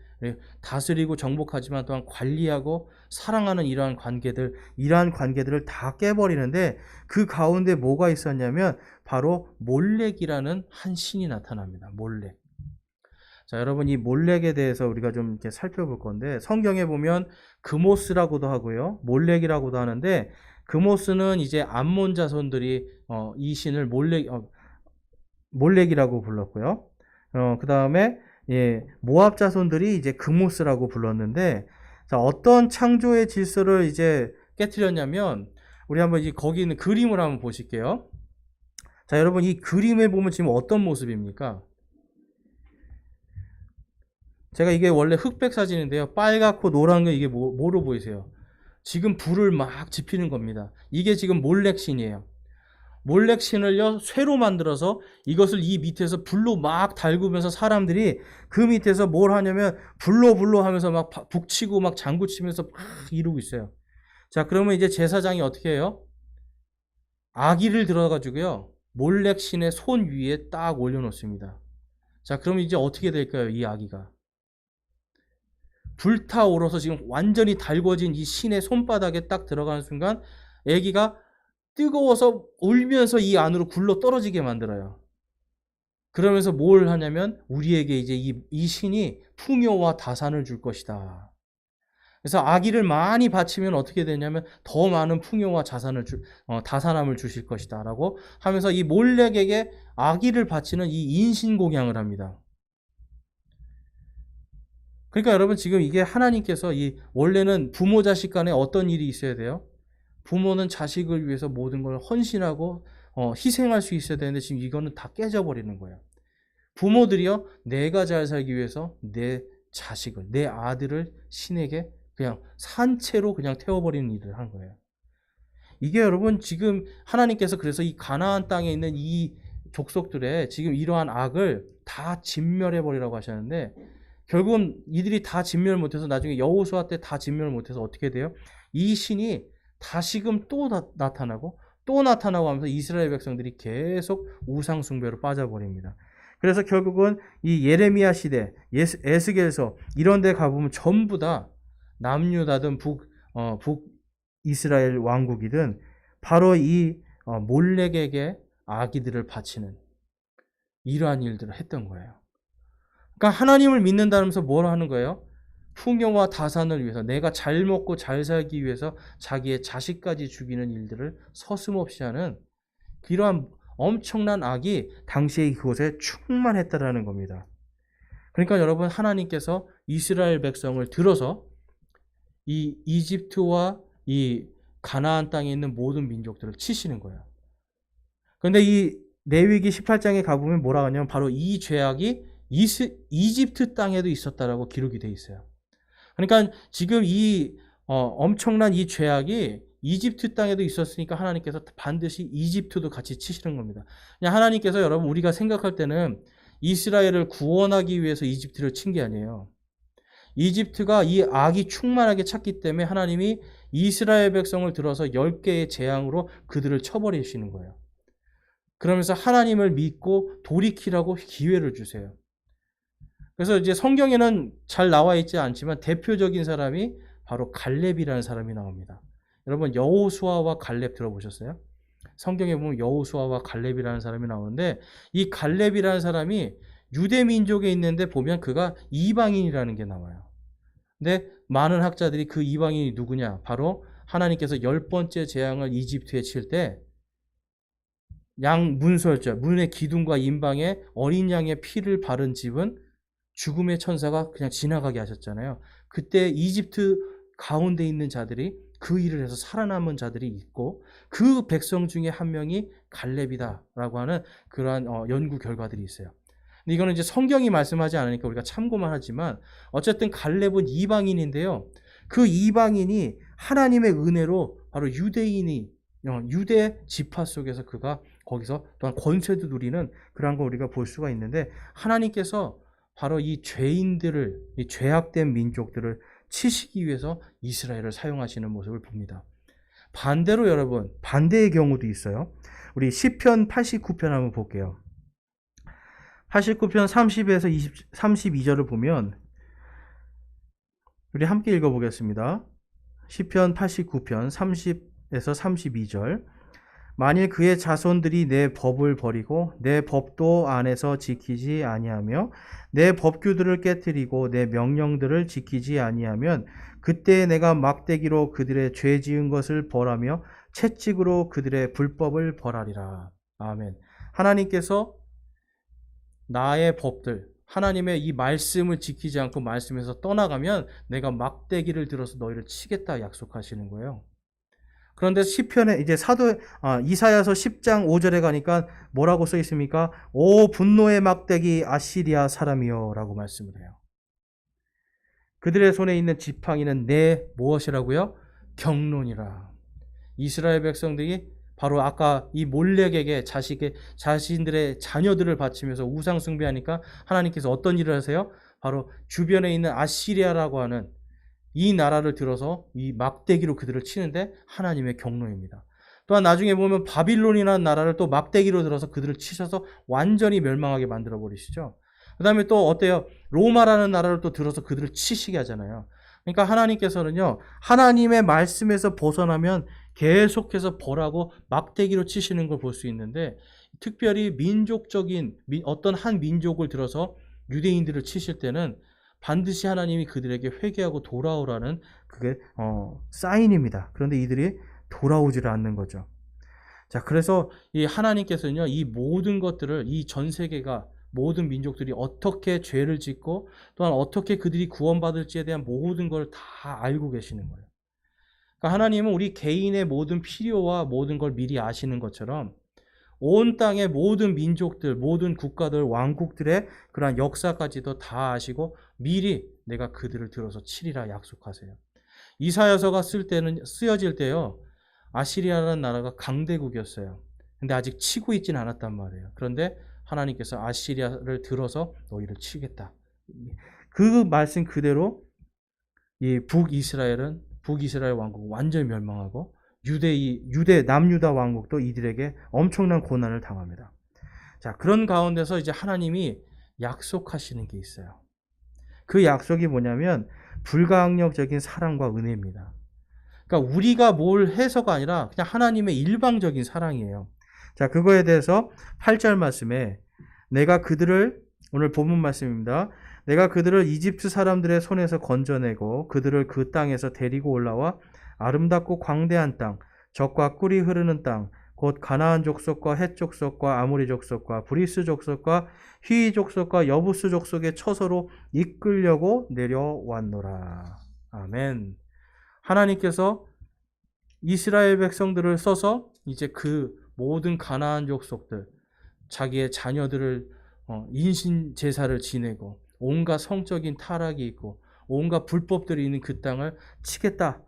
다스리고 정복하지만 또한 관리하고 사랑하는 이러한 관계들을 다 깨버리는데 그 가운데 뭐가 있었냐면 바로 몰렉이라는 한 신이 나타납니다. 몰렉. 자, 여러분 이 몰렉에 대해서 우리가 좀 이렇게 살펴볼 건데 성경에 보면 그모스라고도 하고요. 몰렉이라고도 하는데 그모스는 이제 암몬 자손들이 이 신을 몰렉이라고 불렀고요. 그 다음에 모압 자손들이 이제 그모스라고 불렀는데, 자, 어떤 창조의 질서를 이제 깨트렸냐면, 우리 한번 이제 거기 있는 그림을 한번 보실게요. 자, 여러분 이 그림에 보면 지금 어떤 모습입니까? 제가 이게 원래 흑백 사진인데요. 빨갛고 노란 거 이게 뭐로 보이세요? 지금 불을 막 지피는 겁니다. 이게 지금 몰렉신이에요. 몰렉신을요 쇠로 만들어서 이것을 이 밑에서 불로 막 달구면서 사람들이 그 밑에서 뭘 하냐면 불로 하면서 막 북치고 막 장구치면서 막 이러고 있어요. 자, 그러면 이제 제사장이 어떻게 해요? 아기를 들어가지고요 몰렉신의 손 위에 딱 올려놓습니다. 자, 그러면 이제 어떻게 될까요? 이 아기가 불타오르서 지금 완전히 달궈진 이 신의 손바닥에 딱 들어가는 순간 아기가 뜨거워서 울면서 이 안으로 굴러 떨어지게 만들어요. 그러면서 뭘 하냐면 우리에게 이제 이 신이 풍요와 다산을 줄 것이다. 그래서 아기를 많이 바치면 어떻게 되냐면 더 많은 풍요와 다산함을 주실 것이다 라고 하면서 이 몰렉에게 아기를 바치는 이 인신공양을 합니다. 그러니까 여러분 지금 이게 하나님께서 원래는 부모 자식 간에 어떤 일이 있어야 돼요? 부모는 자식을 위해서 모든 걸 헌신하고 희생할 수 있어야 되는데 지금 이거는 다 깨져버리는 거예요. 부모들이요, 내가 잘 살기 위해서 내 자식을, 내 아들을 신에게 그냥 산채로 그냥 태워버리는 일을 한 거예요. 이게 여러분 지금 하나님께서 그래서 이 가나안 땅에 있는 이 족속들의 지금 이러한 악을 다 진멸해버리라고 하셨는데 결국은 이들이 다 진멸 못해서 나중에 여호수아 때 다 진멸 못해서 어떻게 돼요? 이 신이 다시금 또 나타나고 또 나타나고 하면서 이스라엘 백성들이 계속 우상 숭배로 빠져버립니다. 그래서 결국은 이 예레미야 시대, 에스겔서 이런 데 가보면 전부 다 남유다든 북이스라엘 왕국이든 바로 이 몰렉에게 아기들을 바치는 이러한 일들을 했던 거예요. 그러니까 하나님을 믿는다면서 뭘 하는 거예요? 풍요와 다산을 위해서 내가 잘 먹고 잘 살기 위해서 자기의 자식까지 죽이는 일들을 서슴없이 하는 이러한 엄청난 악이 당시에 그곳에 충만했다라는 겁니다. 그러니까 여러분 하나님께서 이스라엘 백성을 들어서 이 이집트와 이 가나안 땅에 있는 모든 민족들을 치시는 거예요. 그런데 이 레위기 18장에 가보면 뭐라 하냐면 바로 이 죄악이 이집트 땅에도 있었다라고 기록이 돼 있어요. 그러니까 지금 이 엄청난 이 죄악이 이집트 땅에도 있었으니까 하나님께서 반드시 이집트도 같이 치시는 겁니다. 그냥 하나님께서 여러분 우리가 생각할 때는 이스라엘을 구원하기 위해서 이집트를 친 게 아니에요. 이집트가 이 악이 충만하게 찼기 때문에 하나님이 이스라엘 백성을 들어서 10개의 재앙으로 그들을 쳐버리시는 거예요. 그러면서 하나님을 믿고 돌이키라고 기회를 주세요. 그래서 이제 성경에는 잘 나와 있지 않지만 대표적인 사람이 바로 갈렙이라는 사람이 나옵니다. 여러분 여호수아와 갈렙 들어보셨어요? 성경에 보면 여호수아와 갈렙이라는 사람이 나오는데 이 갈렙이라는 사람이 유대 민족에 있는데 보면 그가 이방인이라는 게 나와요. 근데 많은 학자들이 그 이방인이 누구냐? 바로 하나님께서 10번째 재앙을 이집트에 칠 때 문설자, 문의 기둥과 인방에 어린 양의 피를 바른 집은 죽음의 천사가 그냥 지나가게 하셨잖아요. 그때 이집트 가운데 있는 자들이 그 일을 해서 살아남은 자들이 있고 그 백성 중에 한 명이 갈렙이다라고 하는 그러한 연구 결과들이 있어요. 근데 이거는 이제 성경이 말씀하지 않으니까 우리가 참고만 하지만 어쨌든 갈렙은 이방인인데요. 그 이방인이 하나님의 은혜로 바로 유대 지파 속에서 그가 거기서 또한 권세도 누리는 그런 걸 우리가 볼 수가 있는데 하나님께서 바로 이 죄인들을, 이 죄악된 민족들을 치시기 위해서 이스라엘을 사용하시는 모습을 봅니다. 반대로 여러분, 반대의 경우도 있어요. 우리 시편 89편 한번 볼게요. 89편 30에서 32절을 보면 우리 함께 읽어보겠습니다. 시편 89편 30에서 32절. 만일 그의 자손들이 내 법을 버리고 내 법도 안에서 지키지 아니하며 내 법규들을 깨뜨리고 내 명령들을 지키지 아니하면 그때 내가 막대기로 그들의 죄 지은 것을 벌하며 채찍으로 그들의 불법을 벌하리라. 아멘. 하나님께서 나의 법들, 하나님의 이 말씀을 지키지 않고 말씀에서 떠나가면 내가 막대기를 들어서 너희를 치겠다 약속하시는 거예요. 그런데 시편에 이제 이사야서 10장 5절에 가니까 뭐라고 써 있습니까? 오 분노의 막대기 아시리아 사람이여 라고 말씀을 해요. 그들의 손에 있는 지팡이는 내 무엇이라고요? 경론이라. 이스라엘 백성들이 바로 아까 이 몰렉에게 자신들의 자녀들을 바치면서 우상 숭배하니까 하나님께서 어떤 일을 하세요? 바로 주변에 있는 아시리아라고 하는 이 나라를 들어서 이 막대기로 그들을 치는데 하나님의 경로입니다. 또한 나중에 보면 바빌론이라는 나라를 또 막대기로 들어서 그들을 치셔서 완전히 멸망하게 만들어 버리시죠. 그 다음에 또 어때요? 로마라는 나라를 또 들어서 그들을 치시게 하잖아요. 그러니까 하나님께서는요, 하나님의 말씀에서 벗어나면 계속해서 벌하고 막대기로 치시는 걸 볼 수 있는데, 특별히 민족적인 어떤 한 민족을 들어서 유대인들을 치실 때는 반드시 하나님이 그들에게 회개하고 돌아오라는 그게 사인입니다. 그런데 이들이 돌아오지를 않는 거죠. 자, 그래서 이 하나님께서는요, 이 모든 것들을, 이 전 세계가, 모든 민족들이 어떻게 죄를 짓고 또한 어떻게 그들이 구원받을지에 대한 모든 걸 다 알고 계시는 거예요. 그러니까 하나님은 우리 개인의 모든 필요와 모든 걸 미리 아시는 것처럼 온 땅의 모든 민족들, 모든 국가들, 왕국들의 그러한 역사까지도 다 아시고 미리 내가 그들을 들어서 치리라 약속하세요. 이사야서가 쓰여질 때요, 아시리아라는 나라가 강대국이었어요. 근데 아직 치고 있지는 않았단 말이에요. 그런데 하나님께서 아시리아를 들어서 너희를 치겠다. 그 말씀 그대로 이 북이스라엘 왕국은 완전히 멸망하고 유대 남유다 왕국도 이들에게 엄청난 고난을 당합니다. 자, 그런 가운데서 이제 하나님이 약속하시는 게 있어요. 그 약속이 뭐냐면 불가항력적인 사랑과 은혜입니다. 그러니까 우리가 뭘 해서가 아니라 그냥 하나님의 일방적인 사랑이에요. 자, 그거에 대해서 8절 말씀에 내가 그들을, 오늘 본문 말씀입니다. 내가 그들을 이집트 사람들의 손에서 건져내고 그들을 그 땅에서 데리고 올라와 아름답고 광대한 땅, 젖과 꿀이 흐르는 땅, 곧 가나안 족속과 헷 족속과 아모리 족속과 브리스 족속과 히위 족속과 여부스 족속의 처소로 이끌려고 내려왔노라. 아멘. 하나님께서 이스라엘 백성들을 써서 이제 그 모든 가나안 족속들, 자기의 자녀들을 인신 제사를 지내고 온갖 성적인 타락이 있고 온갖 불법들이 있는 그 땅을 치겠다.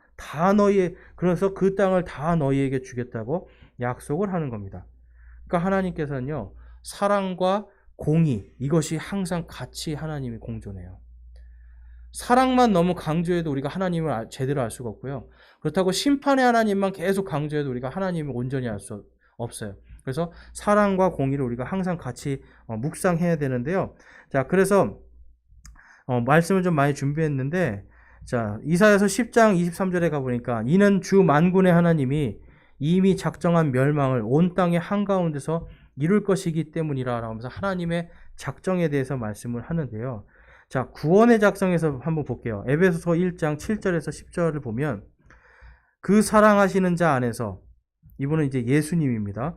그래서 그 땅을 다 너희에게 주겠다고 약속을 하는 겁니다. 그러니까 하나님께서는요, 사랑과 공의, 이것이 항상 같이 하나님이 공존해요. 사랑만 너무 강조해도 우리가 하나님을 제대로 알 수가 없고요. 그렇다고 심판의 하나님만 계속 강조해도 우리가 하나님을 온전히 알 수 없어요. 그래서 사랑과 공의를 우리가 항상 같이 묵상해야 되는데요. 자, 그래서 말씀을 좀 많이 준비했는데, 자, 이사야서 10장 23절에 가보니까 이는 주 만군의 하나님이 이미 작정한 멸망을 온 땅의 한가운데서 이룰 것이기 때문이라 하면서 하나님의 작정에 대해서 말씀을 하는데요. 자, 구원의 작정에서 한번 볼게요. 에베소서 1장 7절에서 10절을 보면 그 사랑하시는 자 안에서, 이분은 이제 예수님입니다.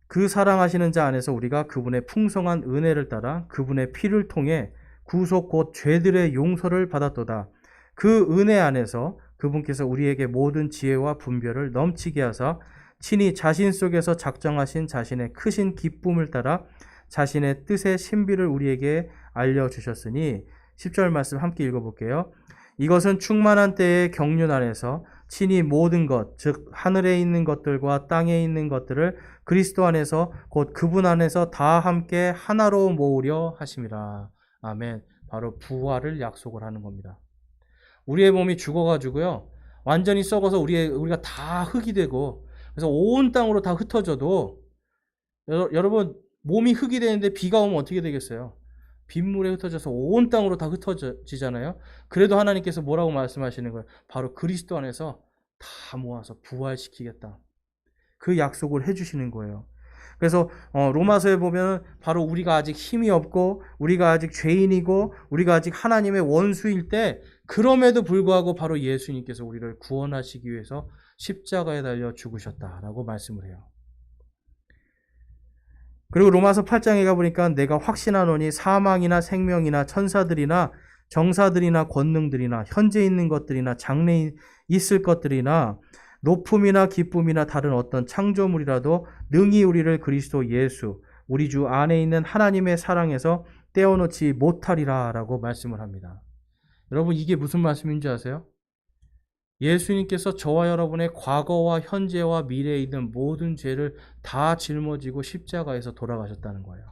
그 사랑하시는 자 안에서 우리가 그분의 풍성한 은혜를 따라 그분의 피를 통해 구속 곧 죄들의 용서를 받았도다. 그 은혜 안에서 그분께서 우리에게 모든 지혜와 분별을 넘치게 하사 친히 자신 속에서 작정하신 자신의 크신 기쁨을 따라 자신의 뜻의 신비를 우리에게 알려주셨으니 10절 말씀 함께 읽어볼게요. 이것은 충만한 때의 경륜 안에서 친히 모든 것, 즉 하늘에 있는 것들과 땅에 있는 것들을 그리스도 안에서 곧 그분 안에서 다 함께 하나로 모으려 하심이라. 아멘. 바로 부활을 약속을 하는 겁니다. 우리의 몸이 죽어가지고요, 완전히 썩어서 우리가 다 흙이 되고, 그래서 온 땅으로 다 흩어져도, 여러분, 몸이 흙이 되는데 비가 오면 어떻게 되겠어요? 빗물에 흩어져서 온 땅으로 다 흩어지잖아요. 그래도 하나님께서 뭐라고 말씀하시는 거예요? 바로 그리스도 안에서 다 모아서 부활시키겠다. 그 약속을 해주시는 거예요. 그래서 로마서에 보면 바로 우리가 아직 힘이 없고 우리가 아직 죄인이고 우리가 아직 하나님의 원수일 때, 그럼에도 불구하고 바로 예수님께서 우리를 구원하시기 위해서 십자가에 달려 죽으셨다라고 말씀을 해요. 그리고 로마서 8장에 가보니까 내가 확신하노니 사망이나 생명이나 천사들이나 정사들이나 권능들이나 현재 있는 것들이나 장래 있을 것들이나 높음이나 기쁨이나 다른 어떤 창조물이라도 능히 우리를 그리스도 예수 우리 주 안에 있는 하나님의 사랑에서 떼어놓지 못하리라 라고 말씀을 합니다. 여러분, 이게 무슨 말씀인지 아세요? 예수님께서 저와 여러분의 과거와 현재와 미래에 있는 모든 죄를 다 짊어지고 십자가에서 돌아가셨다는 거예요.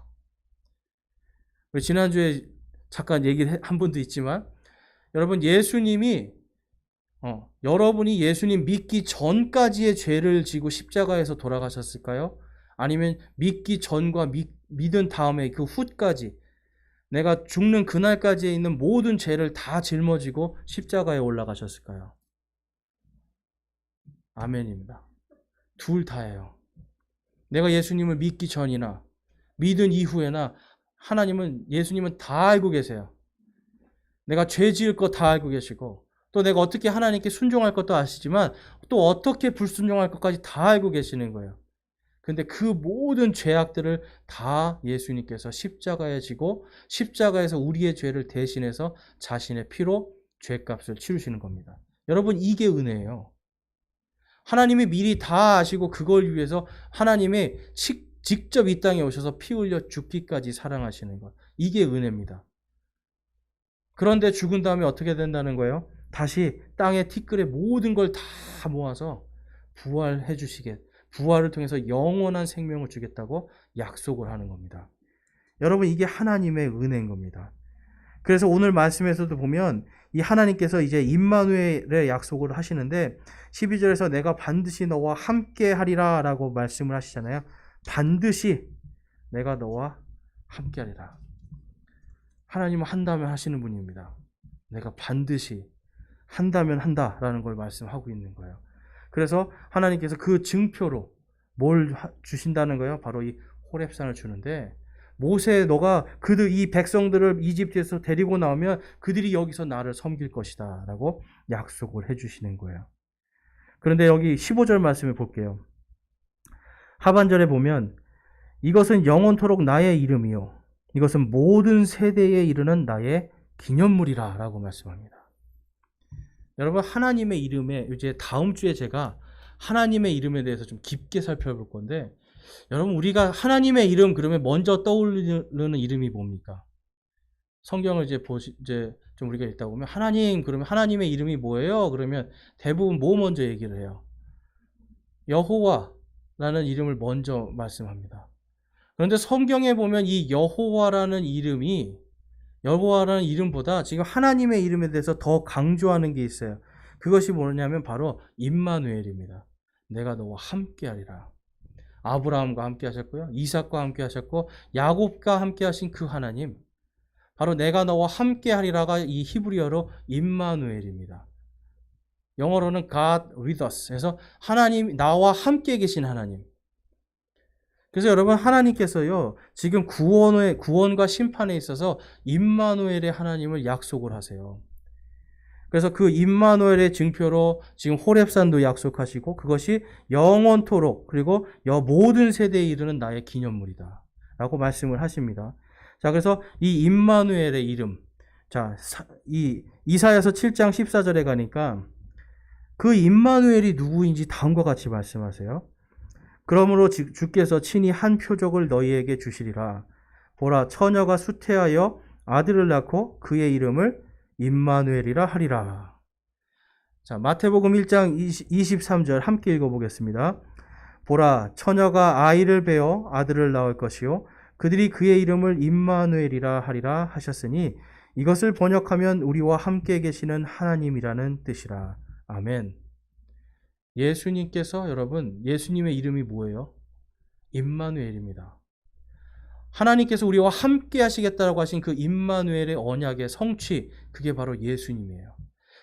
지난주에 잠깐 얘기한 분도 있지만, 여러분, 여러분이 예수님 믿기 전까지의 죄를 지고 십자가에서 돌아가셨을까요? 아니면 믿기 전과 믿은 다음에 그 후까지, 내가 죽는 그날까지에 있는 모든 죄를 다 짊어지고 십자가에 올라가셨을까요? 아멘입니다. 둘 다예요. 내가 예수님을 믿기 전이나 믿은 이후에나 예수님은 다 알고 계세요. 내가 죄 지을 거 다 알고 계시고 또 내가 어떻게 하나님께 순종할 것도 아시지만 또 어떻게 불순종할 것까지 다 알고 계시는 거예요. 근데 그 모든 죄악들을 다 예수님께서 십자가에 지고 십자가에서 우리의 죄를 대신해서 자신의 피로 죄값을 치르시는 겁니다. 여러분, 이게 은혜예요. 하나님이 미리 다 아시고 그걸 위해서 하나님이 직접 이 땅에 오셔서 피 흘려 죽기까지 사랑하시는 것. 이게 은혜입니다. 그런데 죽은 다음에 어떻게 된다는 거예요? 다시 땅의 티끌에 모든 걸 다 모아서 부활을 통해서 영원한 생명을 주겠다고 약속을 하는 겁니다. 여러분, 이게 하나님의 은혜인 겁니다. 그래서 오늘 말씀에서도 보면 이 하나님께서 이제 임마누엘의 약속을 하시는데 12절에서 내가 반드시 너와 함께 하리라 라고 말씀을 하시잖아요. 반드시 내가 너와 함께 하리라. 하나님은 한다면 하시는 분입니다. 내가 반드시 한다면 한다라는 걸 말씀하고 있는 거예요. 그래서 하나님께서 그 증표로 뭘 주신다는 거예요? 바로 이 호렙산을 주는데, 모세, 너가 이 백성들을 이집트에서 데리고 나오면 그들이 여기서 나를 섬길 것이다 라고 약속을 해주시는 거예요. 그런데 여기 15절 말씀을 볼게요. 하반절에 보면 이것은 영원토록 나의 이름이요 이것은 모든 세대에 이르는 나의 기념물이라 라고 말씀합니다. 여러분, 하나님의 이름에 이제 다음 주에 제가 하나님의 이름에 대해서 좀 깊게 살펴볼 건데, 여러분, 우리가 하나님의 이름 그러면 먼저 떠오르는 이름이 뭡니까? 성경을 이제 좀 우리가 읽다 보면 하나님 그러면 하나님의 이름이 뭐예요? 그러면 대부분 뭐 먼저 얘기를 해요? 여호와라는 이름을 먼저 말씀합니다. 그런데 성경에 보면 이 여호와라는 이름보다 지금 하나님의 이름에 대해서 더 강조하는 게 있어요. 그것이 뭐냐면 바로 임마누엘입니다. 내가 너와 함께 하리라. 아브라함과 함께 하셨고요. 이삭과 함께 하셨고 야곱과 함께 하신 그 하나님, 바로 내가 너와 함께 하리라가 이 히브리어로 임마누엘입니다. 영어로는 God with us. 그래서 하나님, 나와 함께 계신 하나님. 그래서 여러분, 하나님께서요 지금 구원과 심판에 있어서 임마누엘의 하나님을 약속을 하세요. 그래서 그 임마누엘의 증표로 지금 호렙산도 약속하시고 그것이 영원토록 그리고 모든 세대에 이르는 나의 기념물이다 라고 말씀을 하십니다. 자, 그래서 이 임마누엘의 이름, 자, 이 이사야서 7장 14절에 가니까 그 임마누엘이 누구인지 다음과 같이 말씀하세요. 그러므로 주께서 친히 한 표적을 너희에게 주시리라. 보라, 처녀가 수태하여 아들을 낳고 그의 이름을 임마누엘이라 하리라. 자, 마태복음 1장 23절 함께 읽어보겠습니다. 보라, 처녀가 아이를 베어 아들을 낳을 것이요 그들이 그의 이름을 임마누엘이라 하리라 하셨으니 이것을 번역하면 우리와 함께 계시는 하나님이라는 뜻이라. 아멘. 예수님께서, 여러분, 예수님의 이름이 뭐예요? 임마누엘입니다. 하나님께서 우리와 함께 하시겠다라고 하신 그 임마누엘의 언약의 성취, 그게 바로 예수님이에요.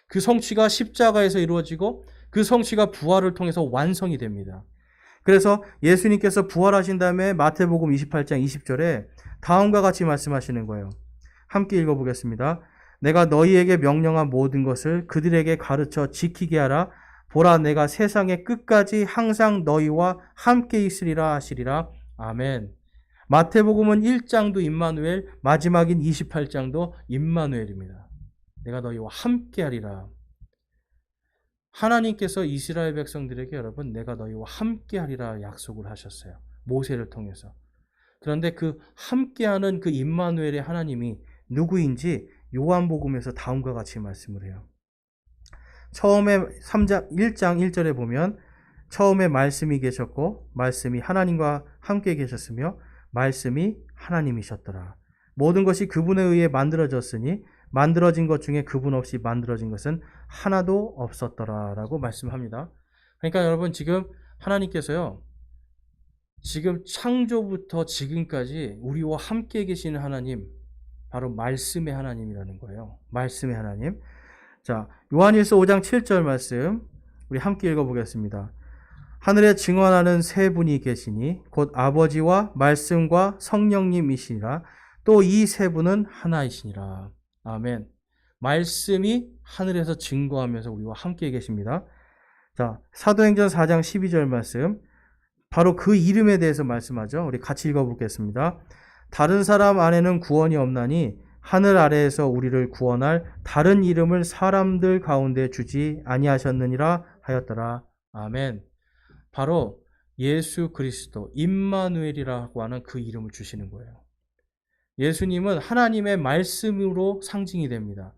그 성취가 십자가에서 이루어지고 그 성취가 부활을 통해서 완성이 됩니다. 그래서 예수님께서 부활하신 다음에 마태복음 28장 20절에 다음과 같이 말씀하시는 거예요. 함께 읽어보겠습니다. 내가 너희에게 명령한 모든 것을 그들에게 가르쳐 지키게 하라. 보라, 내가 세상의 끝까지 항상 너희와 함께 있으리라 하시리라. 아멘. 마태복음은 1장도 임마누엘, 마지막인 28장도 임마누엘입니다. 내가 너희와 함께 하리라. 하나님께서 이스라엘 백성들에게, 여러분, 내가 너희와 함께 하리라 약속을 하셨어요. 모세를 통해서. 그런데 그 함께하는 그 임마누엘의 하나님이 누구인지 요한복음에서 다음과 같이 말씀을 해요. 처음에 1장 1절에 보면 처음에 말씀이 계셨고 말씀이 하나님과 함께 계셨으며 말씀이 하나님이셨더라. 모든 것이 그분에 의해 만들어졌으니 만들어진 것 중에 그분 없이 만들어진 것은 하나도 없었더라 라고 말씀합니다. 그러니까 여러분, 지금 하나님께서요, 지금 창조부터 지금까지 우리와 함께 계시는 하나님, 바로 말씀의 하나님이라는 거예요. 말씀의 하나님. 자, 요한일서 5장 7절 말씀 우리 함께 읽어보겠습니다. 하늘에 증언하는 세 분이 계시니 곧 아버지와 말씀과 성령님이시니라. 또 이 세 분은 하나이시니라. 아멘. 말씀이 하늘에서 증거하면서 우리와 함께 계십니다. 자, 사도행전 4장 12절 말씀. 바로 그 이름에 대해서 말씀하죠. 우리 같이 읽어보겠습니다. 다른 사람 안에는 구원이 없나니 하늘 아래에서 우리를 구원할 다른 이름을 사람들 가운데 주지 아니하셨느니라 하였더라. 아멘. 바로 예수 그리스도 임마누엘이라고 하는 그 이름을 주시는 거예요. 예수님은 하나님의 말씀으로 상징이 됩니다.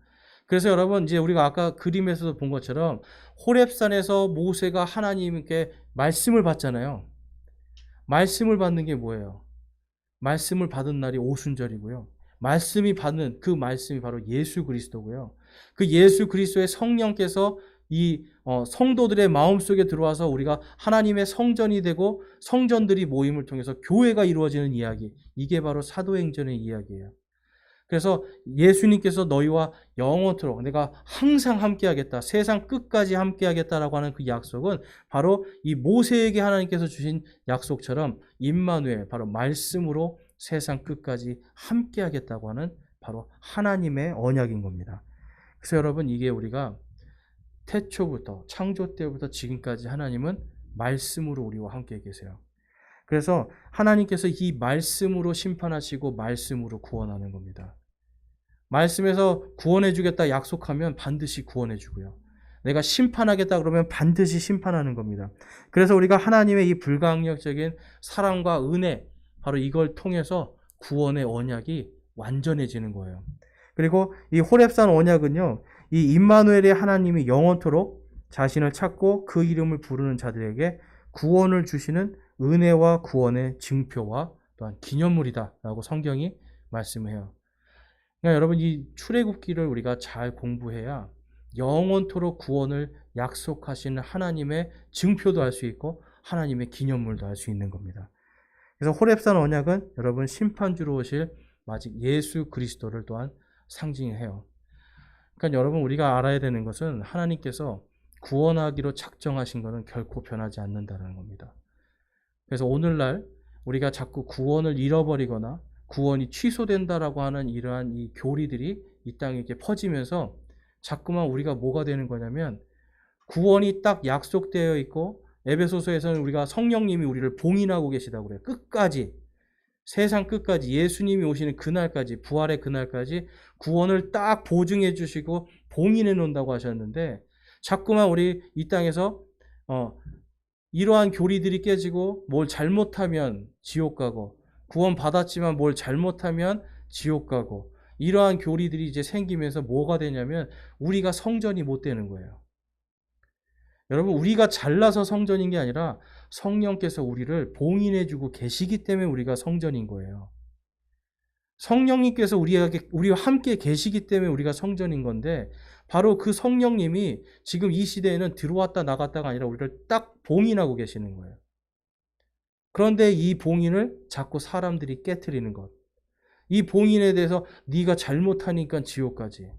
그래서 여러분 이제 우리가 아까 그림에서도 본 것처럼 호렙산에서 모세가 하나님께 말씀을 받잖아요. 말씀을 받는 게 뭐예요? 말씀을 받은 날이 오순절이고요. 말씀이 받는 그 말씀이 바로 예수 그리스도고요. 그 예수 그리스도의 성령께서 이 성도들의 마음속에 들어와서 우리가 하나님의 성전이 되고 성전들이 모임을 통해서 교회가 이루어지는 이야기. 이게 바로 사도행전의 이야기예요. 그래서 예수님께서 너희와 영원토록 내가 항상 함께하겠다. 세상 끝까지 함께하겠다라고 하는 그 약속은 바로 이 모세에게 하나님께서 주신 약속처럼 임마누엘 바로 말씀으로 세상 끝까지 함께하겠다고 하는 바로 하나님의 언약인 겁니다. 그래서 여러분 이게 우리가 태초부터 창조 때부터 지금까지 하나님은 말씀으로 우리와 함께 계세요. 그래서 하나님께서 이 말씀으로 심판하시고 말씀으로 구원하는 겁니다. 말씀에서 구원해 주겠다 약속하면 반드시 구원해 주고요. 내가 심판하겠다 그러면 반드시 심판하는 겁니다. 그래서 우리가 하나님의 이 불가항력적인 사랑과 은혜 바로 이걸 통해서 구원의 언약이 완전해지는 거예요. 그리고 이 호렙산 언약은요. 이 임마누엘의 하나님이 영원토록 자신을 찾고 그 이름을 부르는 자들에게 구원을 주시는 은혜와 구원의 증표와 또한 기념물이다라고 성경이 말씀해요. 그러니까 여러분 이 출애굽기를 우리가 잘 공부해야 영원토록 구원을 약속하시는 하나님의 증표도 알 수 있고 하나님의 기념물도 알 수 있는 겁니다. 그래서 호렙산 언약은 여러분 심판주로 오실 마직 예수 그리스도를 또한 상징해요. 그러니까 여러분 우리가 알아야 되는 것은 하나님께서 구원하기로 작정하신 것은 결코 변하지 않는다는 겁니다. 그래서 오늘날 우리가 자꾸 구원을 잃어버리거나 구원이 취소된다라고 하는 이러한 이 교리들이 이 땅에 이렇게 퍼지면서 자꾸만 우리가 뭐가 되는 거냐면 구원이 딱 약속되어 있고 에베소서에서는 우리가 성령님이 우리를 봉인하고 계시다고 그래요. 끝까지 세상 끝까지 예수님이 오시는 그날까지 부활의 그날까지 구원을 딱 보증해 주시고 봉인해 놓는다고 하셨는데 자꾸만 우리 이 땅에서 이러한 교리들이 깨지고 뭘 잘못하면 지옥 가고 구원 받았지만 뭘 잘못하면 지옥 가고 이러한 교리들이 이제 생기면서 뭐가 되냐면 우리가 성전이 못 되는 거예요. 여러분 우리가 잘나서 성전인 게 아니라 성령께서 우리를 봉인해주고 계시기 때문에 우리가 성전인 거예요. 성령님께서 우리와 함께 계시기 때문에 우리가 성전인 건데 바로 그 성령님이 지금 이 시대에는 들어왔다 나갔다가 아니라 우리를 딱 봉인하고 계시는 거예요. 그런데 이 봉인을 자꾸 사람들이 깨트리는 것. 이 봉인에 대해서 네가 잘못하니까 지옥 가지.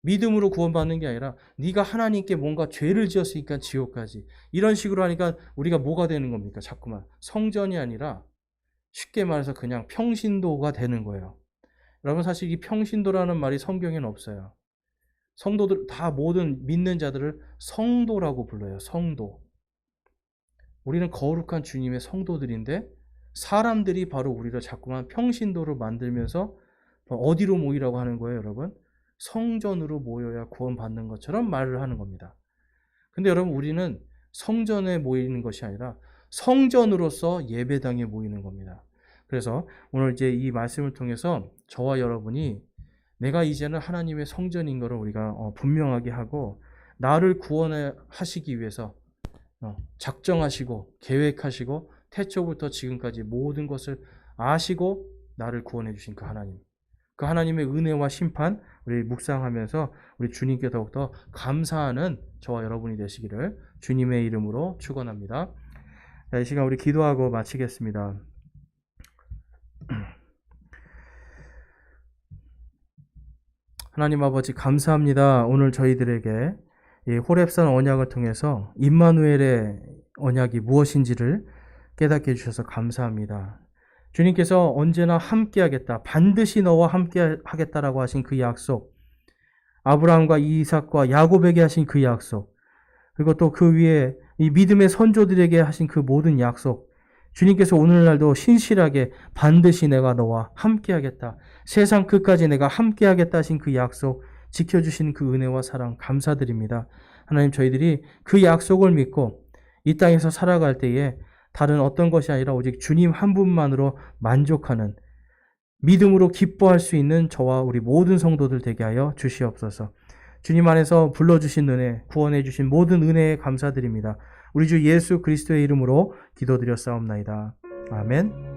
믿음으로 구원받는 게 아니라 네가 하나님께 뭔가 죄를 지었으니까 지옥 가지. 이런 식으로 하니까 우리가 뭐가 되는 겁니까? 자꾸만 성전이 아니라 쉽게 말해서 그냥 평신도가 되는 거예요. 여러분 사실 이 평신도라는 말이 성경에는 없어요. 성도들 다 모든 믿는 자들을 성도라고 불러요. 성도. 우리는 거룩한 주님의 성도들인데 사람들이 바로 우리를 자꾸만 평신도로 만들면서 어디로 모이라고 하는 거예요, 여러분? 성전으로 모여야 구원받는 것처럼 말을 하는 겁니다. 근데 여러분 우리는 성전에 모이는 것이 아니라 성전으로서 예배당에 모이는 겁니다. 그래서 오늘 이제 이 말씀을 통해서 저와 여러분이 내가 이제는 하나님의 성전인 것을 우리가 분명하게 하고 나를 구원하시기 위해서 작정하시고 계획하시고 태초부터 지금까지 모든 것을 아시고 나를 구원해 주신 그 하나님, 그 하나님의 은혜와 심판 우리 묵상하면서 우리 주님께 더욱더 감사하는 저와 여러분이 되시기를 주님의 이름으로 축원합니다. 자, 이 시간 우리 기도하고 마치겠습니다. 하나님 아버지 감사합니다. 오늘 저희들에게 이 호렙산 언약을 통해서 임마누엘의 언약이 무엇인지를 깨닫게 해주셔서 감사합니다. 주님께서 언제나 함께하겠다, 반드시 너와 함께하겠다라고 하신 그 약속, 아브라함과 이삭과 야곱에게 하신 그 약속, 그리고 또 그 위에 이 믿음의 선조들에게 하신 그 모든 약속, 주님께서 오늘날도 신실하게 반드시 내가 너와 함께하겠다, 세상 끝까지 내가 함께하겠다 하신 그 약속 지켜주신 그 은혜와 사랑 감사드립니다. 하나님, 저희들이 그 약속을 믿고 이 땅에서 살아갈 때에 다른 어떤 것이 아니라 오직 주님 한 분만으로 만족하는, 믿음으로 기뻐할 수 있는 저와 우리 모든 성도들 되게 하여 주시옵소서. 주님 안에서 불러주신 은혜, 구원해 주신 모든 은혜에 감사드립니다. 우리 주 예수 그리스도의 이름으로 기도드렸사옵나이다. 아멘.